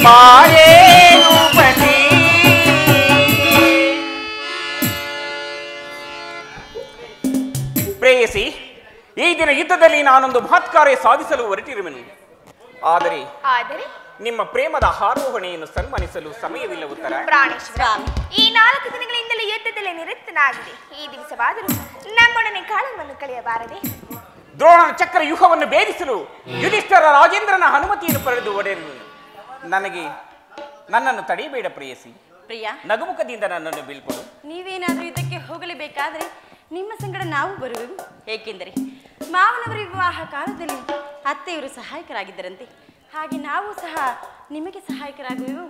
ಬಾರೇ ರೂಪಸಿ. ಪ್ರೇಯಸಿ, ಈ ದಿನ ಯುದ್ಧದಲ್ಲಿ ನಾನೊಂದು ಮಹತ್ಕಾರ್ಯ ಸಾಧಿಸಲು ಹೊರಟಿರುವೆನು. ಆದರೆ ನಿಮ್ಮ ಪ್ರೇಮದ ಆರೋಹಣೆಯನ್ನು ಸನ್ಮಾನಿಸಲು ಸಮಯವಿಲ್ಲ. ಉತ್ತರ ಪ್ರಾಣೇಶ್ವರ, ಈ 4 ದಿನಗಳಿಂದಲೇ ಯುದ್ಧದಲ್ಲಿ ನಿರತನಾಗಿದೆ. ಈ ದಿವಸವಾದರೂ ನಮ್ಮೊಡನೆ ಕಾಲವನ್ನು ಕಳೆಯಬಾರದೆ? ದ್ರೋಣನ ಚಕ್ರ ವ್ಯೂಹವನ್ನು ಭೇದಿಸಲು ಯುಧಿಷ್ಠರ ರಾಜೇಂದ್ರನ ಅನುಮತಿಯನ್ನು ಪಡೆದು ಒಡೆಯಲು ನನ್ನನ್ನು ತಡೆಯಬೇಡ ಪ್ರೇಯಸಿ. ಪ್ರಿಯ, ನಗುಮುಖದಿಂದ ನನ್ನನ್ನು ಬೀಳ್ಕೊಡು. ನೀವೇನಾದರೂ ಇದಕ್ಕೆ ಹೋಗಲೇಬೇಕಾದ್ರೆ ನಿಮ್ಮ ಸಂಗಡ ನಾವು ಬರುವೆವು. ಏಕೆಂದರೆ ಮಾವನವರ ವಿವಾಹ ಕಾಲದಲ್ಲಿ ಅತ್ತೆಯವರು ಸಹಾಯಕರಾಗಿದ್ದರಂತೆ. ಹಾಗೆ ನಾವು ಸಹ ನಿಮಗೆ ಸಹಾಯಕರಾಗುವೆವು.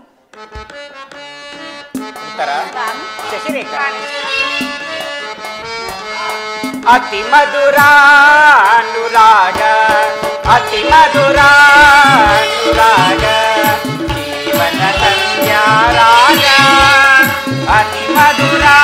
ಉತ್ತರ ಶಶಿರೇಖ. ಅತಿ ಮಧುರಾನುರಾಗ, ಅತಿ ಮಧುರಾನುರಾಗ, ಜೀವನ ಸಂಧ್ಯಾ ರಾಗ, ಅತಿ ಮಧುರಾ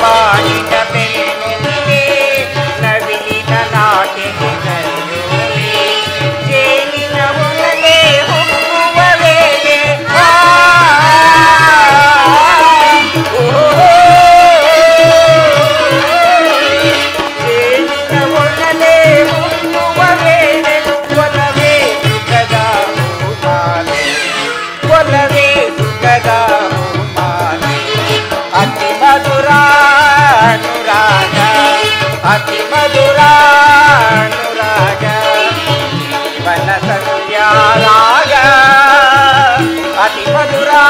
ಬಾಳಿನ ಬೆನ್ನಿಗೆ ನವಿಲಿನ ನಾಟಿಗೆ ಕರೆಯೋಲೆ ಜೇನಿನ ಒಳಗೆ ಹೊಕ್ಕುವ ವೇಳೆ ಜೇನಿನ ಒಳಗೆ ಹೊಕ್ಕುವ ವೇಳೆ ಒಲವೇ ಸುಖದ ಹೂಮಾಲೆ ಒಲವೇ ಸುಖದ ಹೂಮಾಲೆ ಅತಿ ಮಧುರಾನುರಾಗ ಅತಿ ಮಧುರಾನುರಾಗ ಜೀವನ ಸಂಧ್ಯಾರಾಗ ಅತಿ ಮಧುರಾ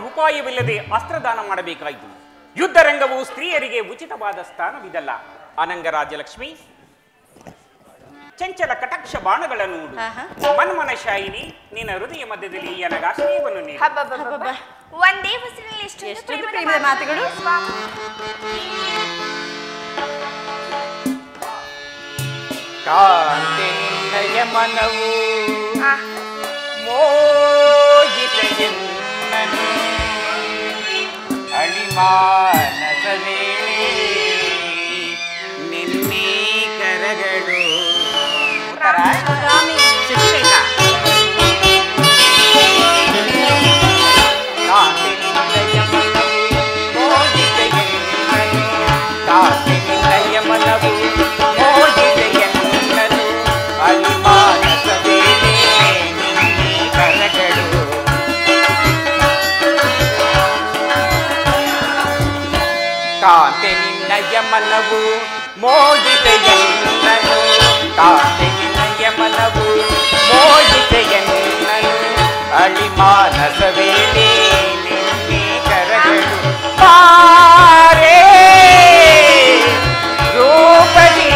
ಉಪಾಯವಿಲ್ಲದೆ ಅಸ್ತ್ರದಾನ ಮಾಡಬೇಕಾಯಿತು. ಯುದ್ಧ ರಂಗವು ಸ್ತ್ರೀಯರಿಗೆ ಉಚಿತವಾದ ಸ್ಥಾನವಿದಲ್ಲ. ಅನಂಗ ರಾಜಲಕ್ಷ್ಮಿ ಚಂಚಲ ಕಟಾಕ್ಷ ಬಾಣಗಳನ್ನು ಮನ್ಮನ ಶಾಯಿನಿ ನಿನ್ನ ಹೃದಯ ಮಧ್ಯದಲ್ಲಿ ಈ ಅನಗಾಶ್ರಯವನ್ನು ನೀಡಿ. ಒಂದೇ ಬಸ್ಸಿನಲ್ಲಿ ಎಷ್ಟು ಪ್ರೇಮದ ಮಾತುಗಳು. ಕಾಂತೆ ನಿನ್ನಯ ಮನವು ಮೋಹಿತೆಯನ್ನನು ಅಳಿಮಾನಸ ವೇಳೆ ನಿನ್ನೆ ಕರಗಳು ಶಿಕ್ಷಕ ಕಾಂತೆ ನಿನ್ನಯ ಮನವು ಮೋಹಿತೆಯನ್ನನು ಕಾಂತೆ ನಿನ್ನಯ ಮನವು ಮೋಹಿತೆಯನ್ನನು ಅಳಿಮಾನಸ ವೇಳೆ ನಿನ್ನೆ ಕರಗಳು ಕಾಂತೆ ನಿನ್ನಯ ಮನವು ಮೋಹಿತೆಯನ್ನನು ಕಾಂತೆ ನಿನ್ನಯ ಮನವು ಮೋಹಿತೆಯನ್ನನು ಅಳಿಮಾನಸ ವೇಳೆ ನಿನ್ನೆ ಕರಗಳು ಪಾರೇ ರೂಪದಿ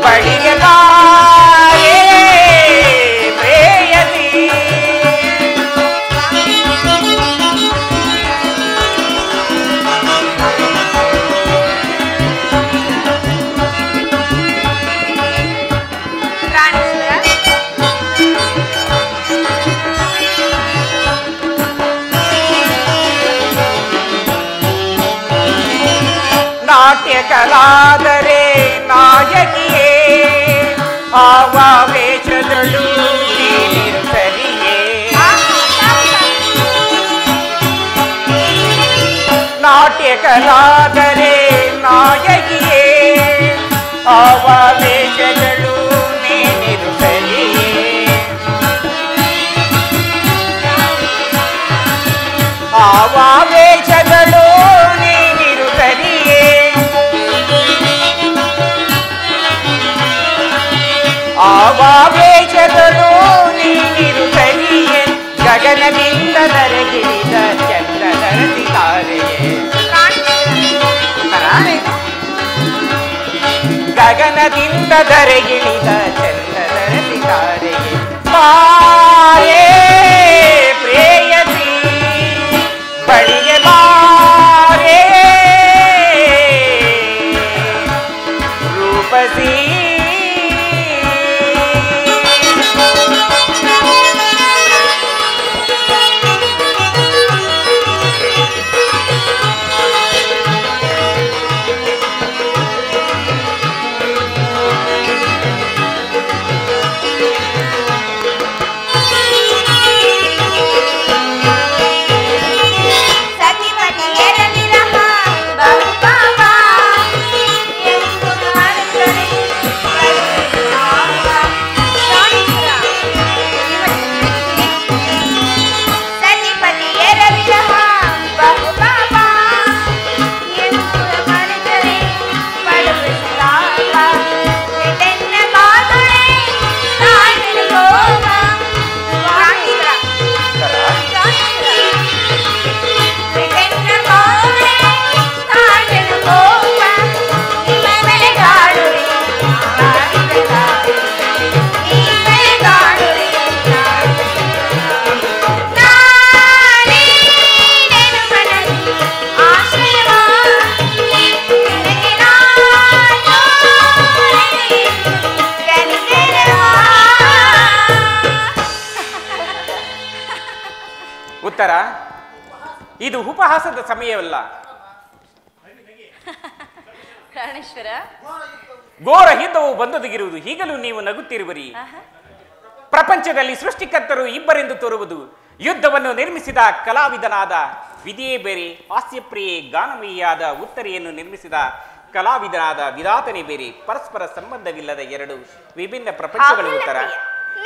ಬಳಿಗೆ ಬಾರೇ ಪ್ರೇಯಸಿ ನಾಟ್ಯಕಲಾದರೆ ನಾಯಕಿಯೇ ಆವಾವೇಶದಳು ಸರಿಯೇ ನಾಟ್ಯಕಲಾದರೆ ನಾಯಕಿಯೇ ಆವಾವೇಶದಳು ನೀನಿರು ಸರಿಯೇ ಆವಾವೇಶದಳು ನೀನಿರು ಸರಿಯೇ ಆವಾವೇಶದಳು ನೀನಿರು ಸರಿಯೇ ಗಗನದಿಂದ ನರಗಿಳಿದ ಚಂದ್ರಧರತಿ ತಾರೆಯೇ ಗಗನದಿಂದ ಧರೆಗಿಳಿದ ಚಂದ್ರಧರತಿ ತಾರೆಯೇ ಮಾಯೇ ಪ್ರೇಯಸಿ ಬಳಿಗೆ ಬಾರೇ ರೂಪಸಿ ಇದು ಉಪಹಾಸದ ಸಮಯವಲ್ಲ. ಪ್ರಾಣೇಶ್ವರ, ಘೋರ ಯುದ್ಧವು ಬಂದೊದಗಿರುವುದು, ಈಗಲೂ ನೀವು ನಗುತ್ತಿರುವಿರಿ. ಪ್ರಪಂಚದಲ್ಲಿ ಸೃಷ್ಟಿಕರ್ತರು ಇಬ್ಬರೆಂದು ತೋರುವುದು. ಯುದ್ಧವನ್ನು ನಿರ್ಮಿಸಿದ ಕಲಾವಿದನಾದ ವಿಧಿಯೇ ಬೇರೆ, ಹಾಸ್ಯಪ್ರಿಯೆ ಗಾನಮಯಿಯಾದ ಉತ್ತರೆಯನ್ನು ನಿರ್ಮಿಸಿದ ಕಲಾವಿದನಾದ ವಿಧಾತನೇ ಬೇರೆ. ಪರಸ್ಪರ ಸಂಬಂಧವಿಲ್ಲದ ಎರಡು ವಿಭಿನ್ನ ಪ್ರಪಂಚಗಳು ಉತ್ತರ.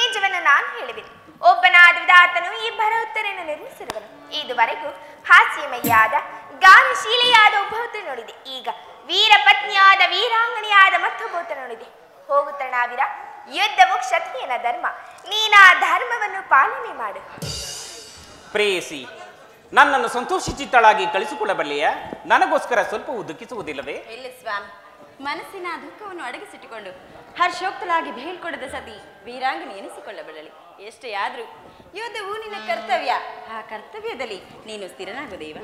ನಿಜವನ್ನು ನಾನು ಹೇಳಿದೆ. ಒಬ್ಬನಾದ ವಿಧಾತನು ಇಬ್ಬರ ಉತ್ತರೆಯನ್ನು ನಿರ್ಮಿಸಿರುವನು. ಇದುವರೆಗೂ ಹಾಸ್ಯಮಯ್ಯಾದ ಗಾನಶೀಲೆಯಾದ ಒಬ್ಬ ಉತ್ತರ ನೋಡಿದೆ. ಈಗ ವೀರ ಪತ್ನಿಯಾದ ವೀರಾಂಗಣಿಯಾದ ಮತ್ತೊಬ್ಬ ಉತ್ತರ ನೋಡಿದೆ. ಹೋಗುತ್ತಣಾವಿರ, ಯುದ್ಧವು ಕ್ಷತ್ರಿಯನ ಧರ್ಮ. ನೀನ ಆ ಧರ್ಮವನ್ನು ಪಾಲನೆ ಮಾಡು. ಪ್ರೇಯಸಿ, ನನ್ನನ್ನು ಸಂತೋಷಚಿತ್ತಳಾಗಿ ಕಳಿಸಿಕೊಳ್ಳಬಲ್ಲೆಯ? ನನಗೋಸ್ಕರ ಸ್ವಲ್ಪವೂ ದುಃಖಿಸುವುದಿಲ್ಲವೇ? ಇಲ್ಲ ಸ್ವಾಮಿ, ಮನಸ್ಸಿನ ದುಃಖವನ್ನು ಅಡಗಿಸಿಟ್ಟುಕೊಂಡು ಹರ್ಷೋಕ್ತಲಾಗಿ ಬೀಳ್ಕೊಡದ ಸತಿ ವೀರಾಂಗನಿ ಎನಿಸಿಕೊಳ್ಳಬಲ್ಲಳಿ. ಎಷ್ಟೇ ಆದ್ರೂ ಯುದ್ಧವು ನಿನ್ನ ಕರ್ತವ್ಯ. ಆ ಕರ್ತವ್ಯದಲ್ಲಿ ನೀನು ಸ್ಥಿರನಾಗುದೇವ.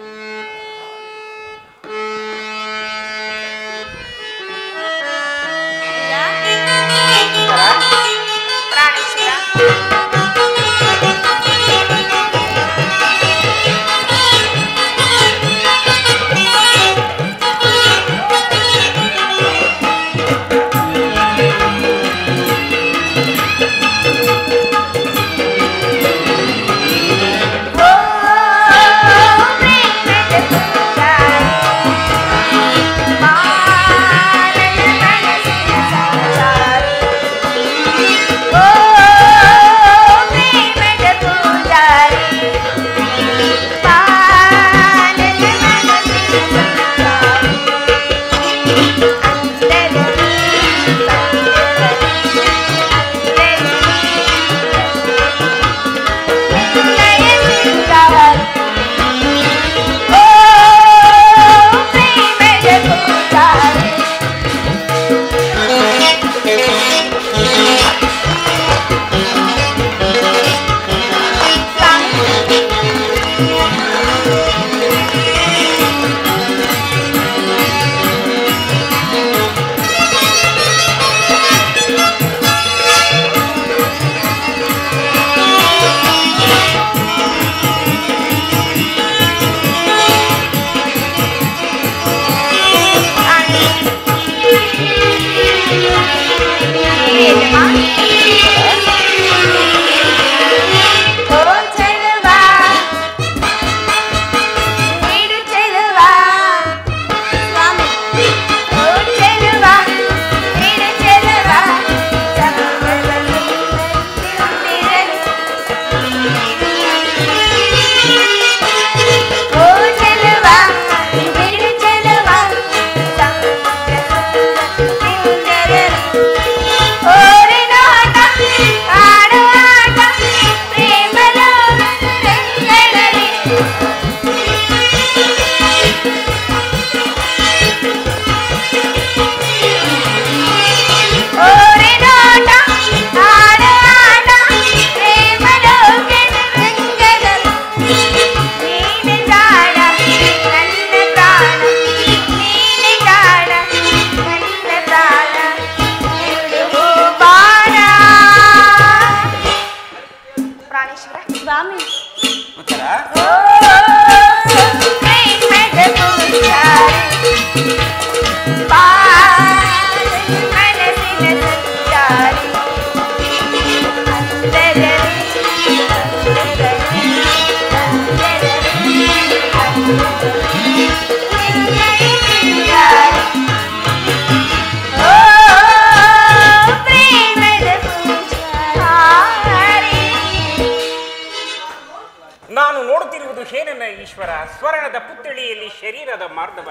ಈಶ್ವರ ಸ್ವರ್ಣದ ಪುತ್ಥಳಿಯಲ್ಲಿ ಶರೀರದ ಮಾರ್ಧವ,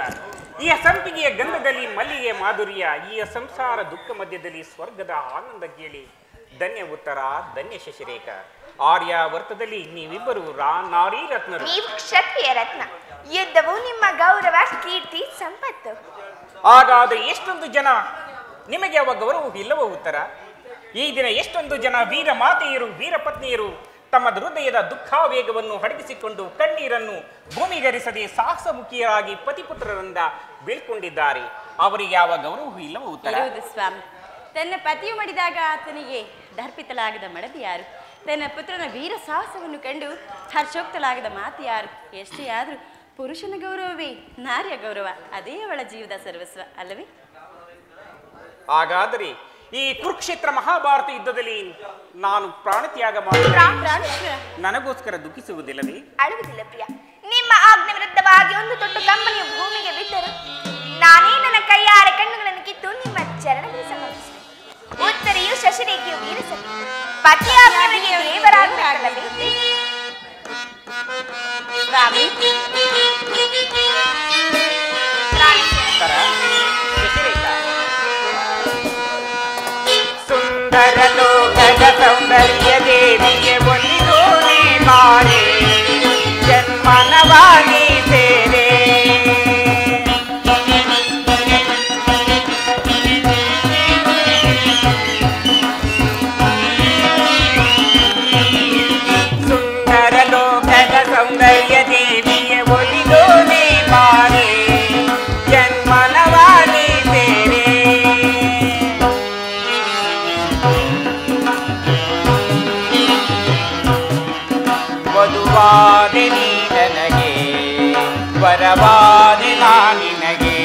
ಈ ಸಂಪಿಗೆಯ ಗಂಧದಲ್ಲಿ ಮಲ್ಲಿಗೆ ಮಾಧುರ್ಯ, ಈ ಸಂಸಾರ ದುಃಖ ಮಧ್ಯದಲ್ಲಿ ಸ್ವರ್ಗದ ಆನಂದ ಕೇಳಿ. ಧನ್ಯ ಉತ್ತರ, ಧನ್ಯ ಶಶಿರೇಖ. ಆರ್ಯಾವರ್ತದಲ್ಲಿ ನೀವಿಬ್ಬರು ನಾರೀ ರತ್ನರು. ನೀವು ಕ್ಷತ್ರಿಯ ರತ್ನ. ಯುದ್ಧವು ನಿಮ್ಮ ಗೌರವ, ಕೀರ್ತಿ, ಸಂಪತ್ತು. ಹಾಗಾದರೆ ಎಷ್ಟೊಂದು ಜನ ನಿಮಗೆ ಅವ ಗೌರವವು ಇಲ್ಲವೋ ಉತ್ತರ? ಈ ದಿನ ಎಷ್ಟೊಂದು ಜನ ವೀರ ಮಾತೆಯರು, ವೀರ ಪತ್ನಿಯರು ತಮ್ಮ ಹೃದಯದ ದುಃಖಾವೇಗವನ್ನು ಅಡಗಿಸಿಕೊಂಡು ಕಣ್ಣೀರನ್ನು ಭೂಮಿಗರಿಸದೆ ಸಾಹಸಮುಖಿಯರಾಗಿ ಪತಿಪುತ್ರರಿಂದ ಬೀಳ್ಕೊಂಡಿದ್ದಾರೆ. ಅವರಿಗೆ ಯಾವ ಗೌರವವೂ ಇಲ್ಲವೋ ಉತ್ತರ? ಸ್ವಾಮಿ, ತನ್ನ ಪತಿಯು ಮಡಿದಾಗ ಆತನಿಗೆ ದರ್ಪಿತಲಾಗದ ಮಡದಿ ಯಾರು? ತನ್ನ ಪುತ್ರನ ವೀರ ಸಾಹಸವನ್ನು ಕಂಡು ಹರ್ಷೋಕ್ತಲಾಗದ ಮಾತು ಯಾರು? ಎಷ್ಟೇ ಆದರೂ ಪುರುಷನ ಗೌರವವೇ ನಾರಿಯ ಗೌರವ, ಅದೇ ಅವಳ ಜೀವದ ಸರ್ವಸ್ವ ಅಲ್ಲವೇ? ಹಾಗಾದರೆ ಈ ಕುರುಕ್ಷೇತ್ರ ಮಹಾಭಾರತ ಯುದ್ಧದಲ್ಲಿ ನಾನು ಪ್ರಾಣತ್ಯಾಗ ಮಾಡಿ ನನಗೋಸ್ಕರ ದುಃಖಿಸುವುದಿಲ್ಲವೇ? ಅಳುವುದಿಲ್ಲ ಪ್ರಿಯ. ನಿಮ್ಮ ಆಜ್ಞೆ ವಿರುದ್ಧವಾಗಿ ಒಂದು ದೊಡ್ಡ ಕಂಪನಿಯ ಭೂಮಿಗೆ ಬಿದ್ದರು ನಾನೇ ನನ್ನ ಕೈಯಾರೆ ಕಣ್ಣುಗಳನ್ನು ಕಿತ್ತು ನಿಮ್ಮ ಚರಣದಲ್ಲಿ ಸಮರ್ಪಿಸಿದೆ. ಉತ್ತರೆಯು ಶಶಿರೇಖೆಯು ವೀರಸತಿ ಪತಿಯಾಜ್ಞೆಗೆ ದೇವರಾಗಬೇಕಲ್ಲವೇ? ಸುಂದರ ಲೋಕದ ಸೌಂದರ್ಯ ದೇವಿಗೆ ಒಲಿದು ನೀ ಮಾರೆ ಜನ್ಮನವಾಗಿ ಸೇರೆ ಸುಂದರ ಲೋಕದ ಸೌಂದರ್ಯ ದೇವಿಗೆ ಒಲಿದು ನೀ ಮಾರೆ ಜನ್ಮನವಾಗಿ ಸೇರೆ ವಧುವಾದೆ ನೀ ನನಗೆ ವರವಾದೆ ನಾ ನಿನಗೆ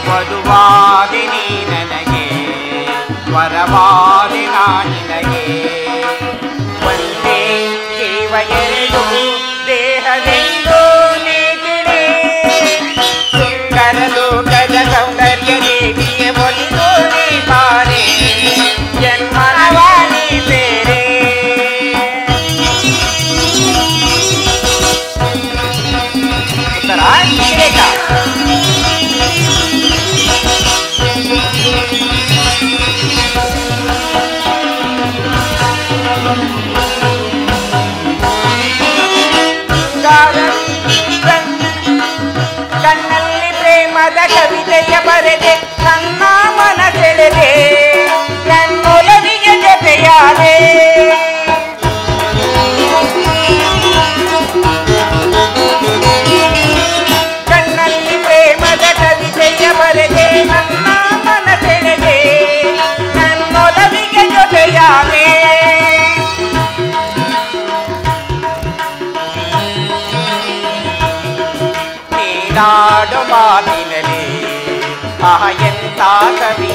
ವಧುವಾದೆ ನೀ ನನಗೆ ವರವಾದೆ ನಾ ನಿನಗೆ ಒಂದೇ ಜೀವ ಎರಡು ದೇಹವೆಂದು ನೀ ತಿಳಿ ಸುಂದರ ಲೋಕದ ಸೌಂದರ್ಯ ದೇವಿಯ ಒಲಿದು ನೀ ಬಾರೆ ಜನ್ಮನವಾಗಿ ಬೇರೆ ಉತ್ತರ ರೇಖಾ ಕಣ್ಣಲ್ಲಿ ಪ್ರೇಮದ ಕವಿತೆಯ ಬರೆದೆ ನನ್ನ ಮನ ಸೆಳೆದೆ ನನ್ನೊಲವಿಗೆ ಜೊತೆಯಾದೆ ಕಣ್ಣಲ್ಲಿ ಪ್ರೇಮದ ಕವಿತೆಯ ಬರೆದೆ ನನ್ನ ಮನ ಸೆಳೆದೆ ನನ್ನೊಲವಿಗೆ ಜೊತೆಯಾದೆ ನಾಡು ಮಾತಿನಲ್ಲಿ ಎಂತ ಕವಿ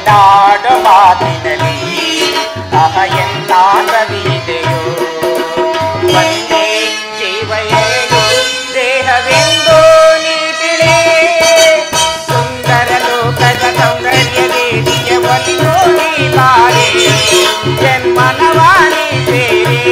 ನಾಡು ಮಾತಿನಲ್ಲಿ ಎಂತ ಕವಿದೆಯೋ ಒಂದೇ ಜೀವ ಎರಡು ದೇಹವೆಂದು ನೀ ತಿಳಿ ಸುಂದರ ಲೋಕದ ಸೌಂದರ್ಯ ದೇವಿಗೆ ಒಲಿದು ನೀ ಬಾರೆ ಜನ್ಮನವಾಣಿ ಬೇರೆ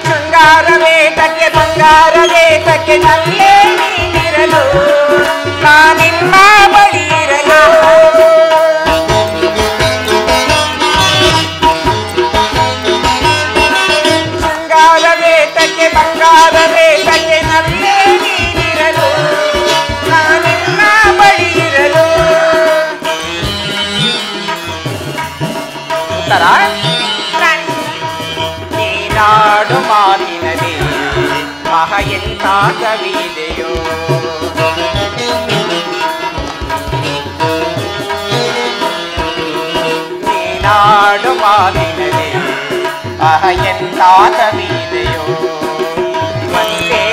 ಶೃಂಗಾರವೇತಕ್ಕೆ ಬಂಗಾರವೇತಕ್ಕೆ ನಲ್ಲೇ ನೀನಿರಲು ನಾನಿನ್ನ ಬಳಿ ಇರಲು ಶೃಂಗಾರವೇತಕ್ಕೆ ಬಂಗಾರವೇತಕ್ಕೆ ನಲ್ಲೇ ನೀನಿರಲು ನಾನಿನ್ನ ಬಳಿ ಇರಲು ಉತ್ತರ ನೀನಾಡು ಮಾತಿನಲ್ಲಿ ಎಂತ ಕವಿದೆಯೋ ನೀನಾಡು ಮಾತಿನಲ್ಲಿ ಎಂತ ಕವಿದೆಯೋ ಒಂದೇ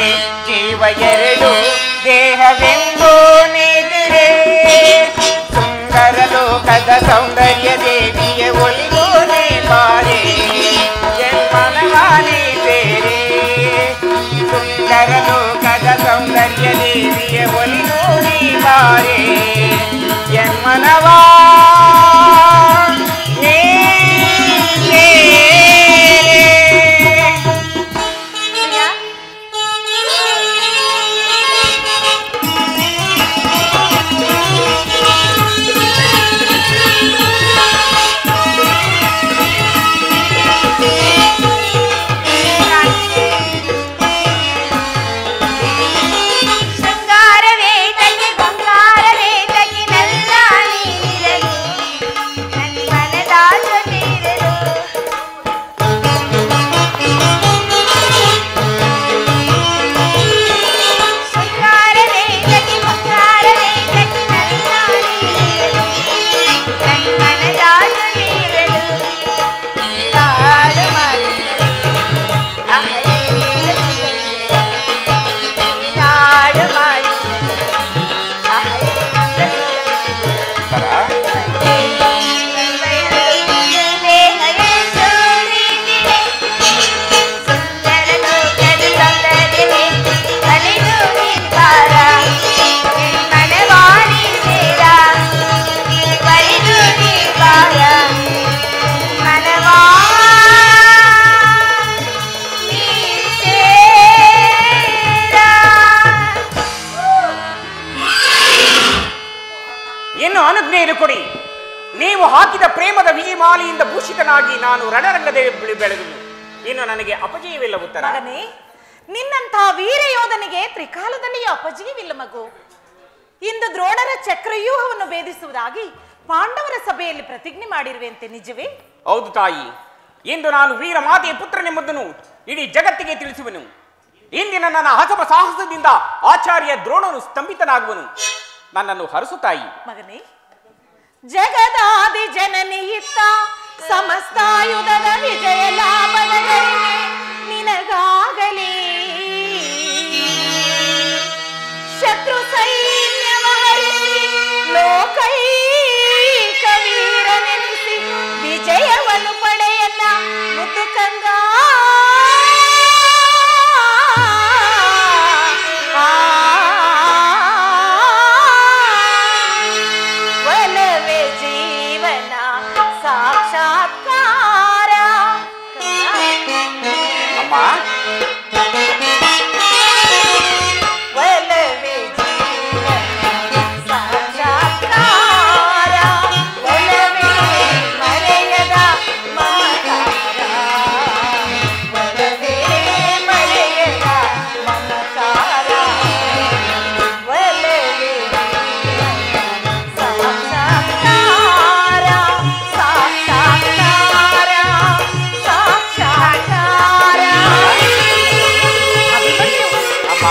ಜೀವ ಎರಡು ದೇಹವೆಂದು ನೀತಿರೆ ಸುಂದರ ಲೋಕದ ಸೌಂದರ್ಯ ದೇವಿಯ ಒಲಿದು ನೀ ಬಾರೆ ಜನ್ಮನವಾನಿ ಬೇರೆ ಸುಂದರ ಲೋಕದ ಸೌಂದರ್ಯ ದೇವಿಯ ಒಲಿದು ನೀ ಬಾರೆ ಜನ್ಮನವಾ ಆಜ್ಞೆಯನ್ನು ಕೊಡಿ. ನೀವು ಹಾಕಿದ ಪ್ರೇಮದ ವಿಜಯಮಾಲೆಯಿಂದ ಭೂಷಿತನಾಗಿ ನಾನು ರಣರಂಗದಲ್ಲಿ ಬೆಳೆದನು. ಇನ್ನು ನನಗೆ ಅಪಜಯವಿಲ್ಲ ಉತ್ತರ. ಮಗನೇ, ನಿನ್ನಂತಹ ವೀರ ಯೋಧನಿಗೆ ತ್ರಿಕಾಲದಲ್ಲಿಯೂ ಅಪಜಯವಿಲ್ಲ ಮಗು. ಇಂದು ದ್ರೋಣರ ಚಕ್ರವ್ಯೂಹವನ್ನು ಭೇದಿಸುವುದಾಗಿ ಪಾಂಡವರ ಸಭೆಯಲ್ಲಿ ಪ್ರತಿಜ್ಞೆ ಮಾಡಿರುವೆಂತೆ ನಿಜವೇ? ಹೌದು ತಾಯಿ. ಇಂದು ನಾನು ವೀರ ಮಾತೆಯ ಪುತ್ರನೆಂಬುದನ್ನು ಇಡೀ ಜಗತ್ತಿಗೆ ತಿಳಿಸುವನು. ಇಂದಿನ ನನ್ನ ಹಸಬ ಸಾಹಸದಿಂದ ಆಚಾರ್ಯ ದ್ರೋಣನು ಸ್ತಂಭಿತನಾಗುವನು. ನನ್ನನ್ನು ಹರಸು ತಾಯಿ. ಮಗನೇ, ಜಗದಾದಿ ಜನನಿಯಿತ್ತ ಸಮಸ್ತಾಯುಧದ ವಿಜಯ ಲಾಭದ ಗರಿಮೆ ನಿನಗಾಗಲಿ. ಶತ್ರು ಸೈನ್ಯವ ಹರಿಸಿ ಲೋಕೈಕ ವೀರನೆನಿಸಿ ವಿಜಯವನ್ನು ಪಡೆಯಲ್ಲ ಮುದ್ದು ಕಂದ. ಒಲವೇ ಜೀವನ ಸಾಕ್ಷಾತ್ಕಾರ. ಅಮ್ಮ, ಒಲವೇ ಜೀವನ ಸಾಕ್ಷಾತ್ಕಾರ. ಒಲವೇ ಮರೆಯದ ಮಮಕಾರ. ಒಲವೇ ಮರೆಯದ ಮಮಕಾರ. ಒಲವೇ ಸಾಕ್ಷಾತ್ಕಾರ. ಸಾಕ್ಷಾತ್ಕಾರ. ಸಾಕ್ಷಾತ್ಕಾರ. ಅಮ್ಮ,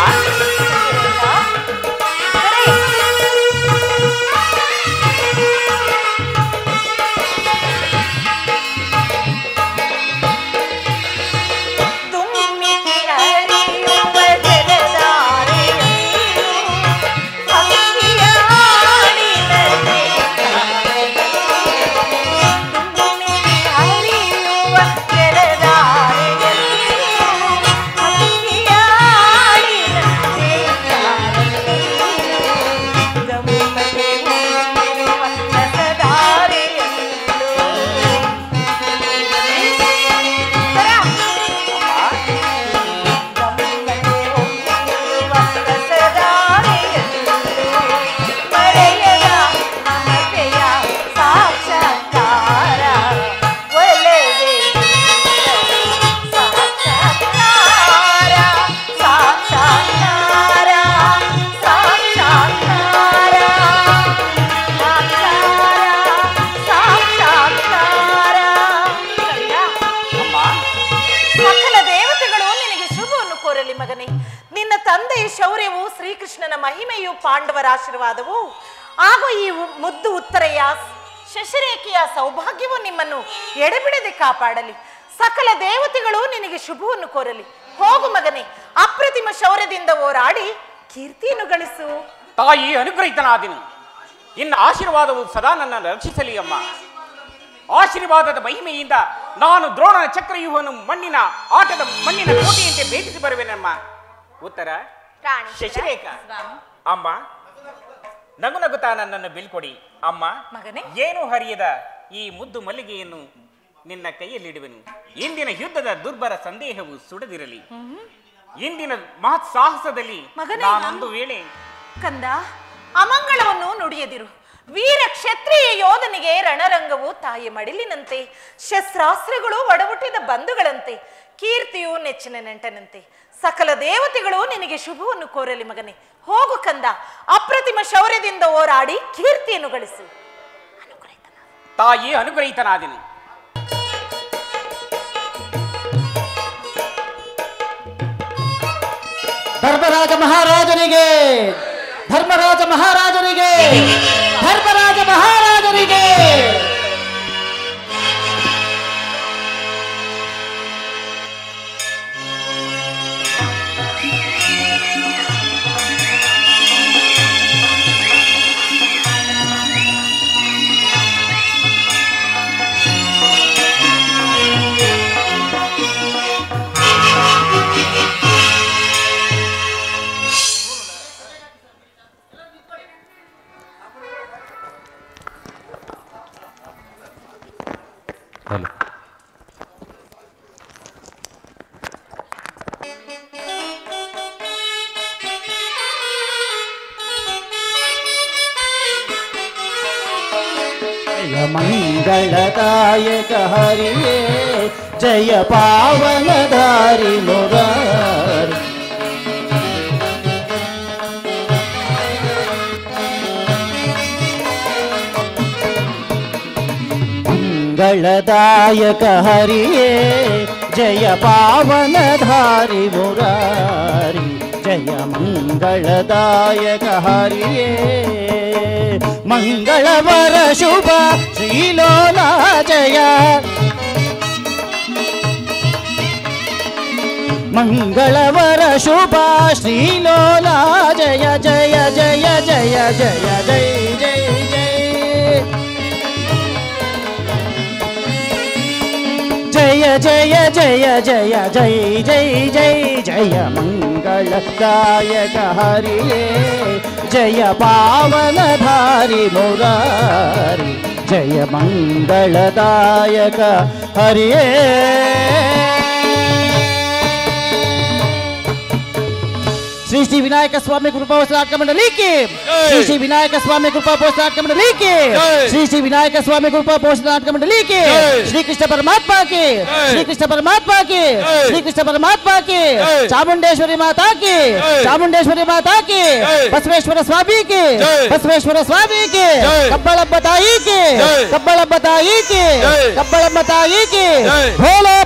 ತುಮ್ಮಿಗೆ ಹರಿಯುವ ಜಲಧಾರೆಯಲ್ಲಿಯೂ ಹಕ್ಕಿಯ ಹಾಡಿನಲ್ಲಿ ತುಮ್ಮಿಗೆ ಹರಿಯುವ ಜಲಧಾರೆಯಲ್ಲಿಯೂ ಹಕ್ಕಿಯ ಹಾಡಿನಲ್ಲಿ ಗಮ್ಮತೆ ಹೊಂದಿರುವ ರಸಧಾರೆಯಲ್ಲೂ ಮರೆಯದ ಮಮತೆಯ ಸಾಕ್ಷಾತ್ಕಾರ. ಒಲವೇ ಸಾಕ್ಷಾತ್ಕಾರ. ಸಾಕ್ಷಾತ್ಕಾರ. ಸಾಕ್ಷಾತ್ಕಾರ. ಸಾಕ್ಷಾತ್ಕಾರ. ಅಮ್ಮ, ಸಕಲ ದೇವತೆಗಳು ನಿನಗೆ ಶುಭವನ್ನು ಕೋರಲಿ ಮಗನೇ. ನಿನ್ನ ತಂದೆಯ ಶೌರ್ಯವು, ಶ್ರೀಕೃಷ್ಣನ ಮಹಿಮೆಯು, ಪಾಂಡವರ ಆಶೀರ್ವಾದವು ಹಾಗೂ ಈ ಮುದ್ದು ಉತ್ತರೆಯ ಶಶಿರೇಖೆಯ ಸೌಭಾಗ್ಯವು ನಿಮ್ಮನ್ನು ಎಡೆಬಿಡದೆ ಕಾಪಾಡಲಿ. ಸಕಲ ದೇವತೆಗಳು ನಿನಗೆ ಶುಭವನ್ನು ಕೋರಲಿ. ಹೋಗು ಮಗನೇ, ಅಪ್ರತಿಮ ಶೌರ್ಯದಿಂದ ಹೋರಾಡಿ ಕೀರ್ತಿಯನ್ನು ಗಳಿಸು. ತಾಯಿ ಅನುಗ್ರಹಿತನಾದೆನು. ಇನ್ನ ಆಶೀರ್ವಾದವು ಸದಾ ನನ್ನನ್ನು ರಕ್ಷಿಸಲಿ ಅಮ್ಮ. ಆಶೀರ್ವಾದದ ಮಹಿಮೆಯಿಂದ ನಾನು ದ್ರೋಣನ ಚಕ್ರವ್ಯೂಹವನ್ನು ಮಣ್ಣಿನ ಕೋಟೆಯಂತೆ ಭೇದಿಸಿ ಬರುವೆನಮ್ಮ. ಉತ್ತರ ರಾಣಿ ಶಶಿರೇಖಾ. ಅಮ್ಮ, ನಗು ನಗುತ್ತಾ ನನ್ನನ್ನು ಬೀಳ್ಕೊಡಿ ಅಮ್ಮ. ಮಗನೇ, ಏನು ಹರಿಯದ ಈ ಮುದ್ದು ಮಲ್ಲಿಗೆಯನ್ನು ನಿನ್ನ ಕೈಯಲ್ಲಿಡುವೆನು. ಇಂದಿನ ಯುದ್ಧದ ದುರ್ಬರ ಸಂದೇಹವು ಸುಡದಿರಲಿ. ಇಂದಿನ ಮಹತ್ ಸಾಹಸದಲ್ಲಿ ಮಗನೇ, ನಾನೊಂದು ವೇಳೆ ಕಂದ, ಅಮಂಗಳವನ್ನು ನುಡಿಯದಿರು. ವೀರ ಕ್ಷತ್ರಿಯ ಯೋಧನಿಗೆ ರಣರಂಗವು ತಾಯಿ ಮಡಿಲಿನಂತೆ, ಶಸ್ತ್ರಾಸ್ತ್ರಗಳು ಒಡಹುಟ್ಟಿದ ಬಂಧುಗಳಂತೆ, ಕೀರ್ತಿಯು ನೆಚ್ಚಿನ ನೆಂಟನಂತೆ. ಸಕಲ ದೇವತೆಗಳು ನಿನಗೆ ಶುಭವನ್ನು ಕೋರಲಿ ಮಗನೇ. ಹೋಗು ಕಂದ, ಅಪ್ರತಿಮ ಶೌರ್ಯದಿಂದ ಹೋರಾಡಿ ಕೀರ್ತಿಯನ್ನು ಗಳಿಸು. ತಾಯಿ ಅನುಗ್ರಹಿತನಾದೆನು. ಧರ್ಮರಾಜ ಮಹಾರಾಜನಿಗೆ, ಧರ್ಮರಾಜ ಮಹಾರಾಜನಿಗೆ, ಧರ್ಮರಾಜ ಮಹಾರಾಜನಿಗೆ. जय मंगलदायक हरिये जय पावनधारी मुरारी मंगलदायक हरिये जय पावनधारी मुरारी जय मंगलदायक हरिये मंगलवर शुभ श्रीलोला जय मंगलवर शुभ श्रीलोला जय जय जय जय जय जय जय जय जय जय जय जय जय जय जय मंगलदायक हरिये जय पावनधारी मुरारी जय मंगलदायक हरिये श्री श्री विनायक स्वामी कृपा नाटक मंडली की श्री श्री विनायक स्वामी कृपा नाटक मंडली की श्री श्री विनायक स्वामी कृपा नाटक मंडली की श्री कृष्ण परमात्मा की श्री कृष्ण परमात्मा की श्री कृष्ण परमात्मा की चामुंडेश्वरी माता की चामुंडेश्वरी माता की बसवेश्वर स्वामी की बसवेश्वर स्वामी की कब्बड़ बताई की कब्बड़ बताई की कब्बड़ बताई की भोले